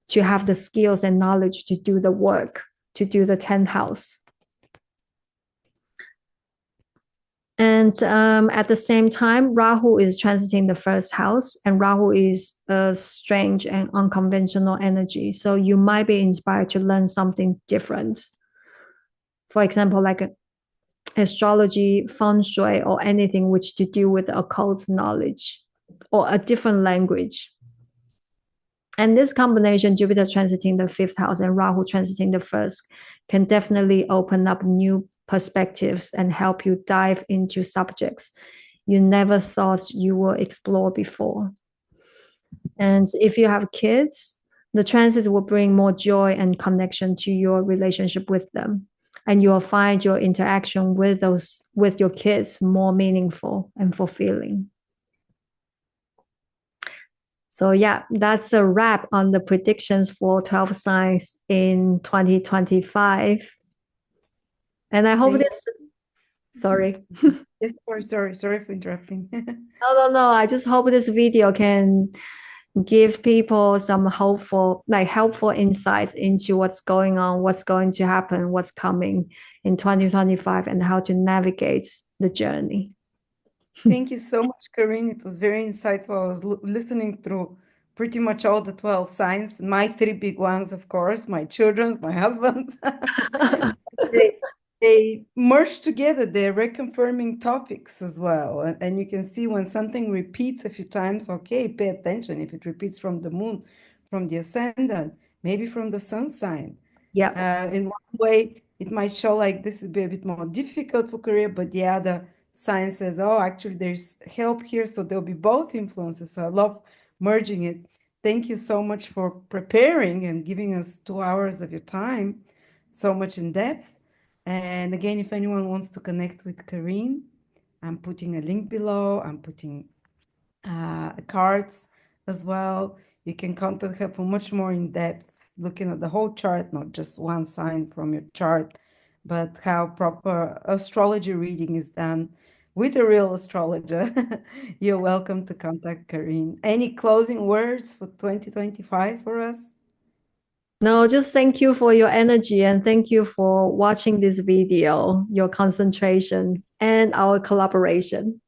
to have the skills and knowledge to do the work, to do the 10th house. And at the same time, Rahu is transiting the first house, and Rahu is a strange and unconventional energy. So you might be inspired to learn something different. For example, like astrology, feng shui, or anything which to do with occult knowledge or a different language. And this combination, Jupiter transiting the fifth house and Rahu transiting the first, can definitely open up new perspectives and help you dive into subjects you never thought you would explore before. And if you have kids, the transit will bring more joy and connection to your relationship with them. And you'll find your interaction with your kids more meaningful and fulfilling. So yeah, that's a wrap on the predictions for 12 signs in 2025. And I hope this, sorry. Yes, sorry for interrupting. No. I just hope this video can give people some helpful insights into what's going on, what's going to happen, what's coming in 2025, and how to navigate the journey. Thank you so much, Corinne. It was very insightful. I was listening through pretty much all the 12 signs, my three big ones, of course, my children's, my husband's. They merge together. They're reconfirming topics as well. And you can see when something repeats a few times, okay, pay attention. If it repeats from the moon, from the ascendant, maybe from the sun sign. Yeah. In one way, it might show like this would be a bit more difficult for career, but the other sign says, oh, actually, there's help here. So there'll be both influences. So I love merging it. Thank you so much for preparing and giving us 2 hours of your time, so much in depth. And again, if anyone wants to connect with Karine, I'm putting a link below. I'm putting cards as well. You can contact her for much more in depth, looking at the whole chart, not just one sign from your chart, but how proper astrology reading is done with a real astrologer. You're welcome to contact Karine. Any closing words for 2025 for us? No, just thank you for your energy and thank you for watching this video, your concentration, and our collaboration.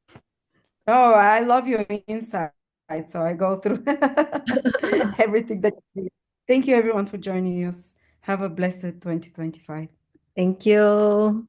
Oh, I love your insight. So I go through everything that you do. Thank you, everyone, for joining us. Have a blessed 2025. Thank you.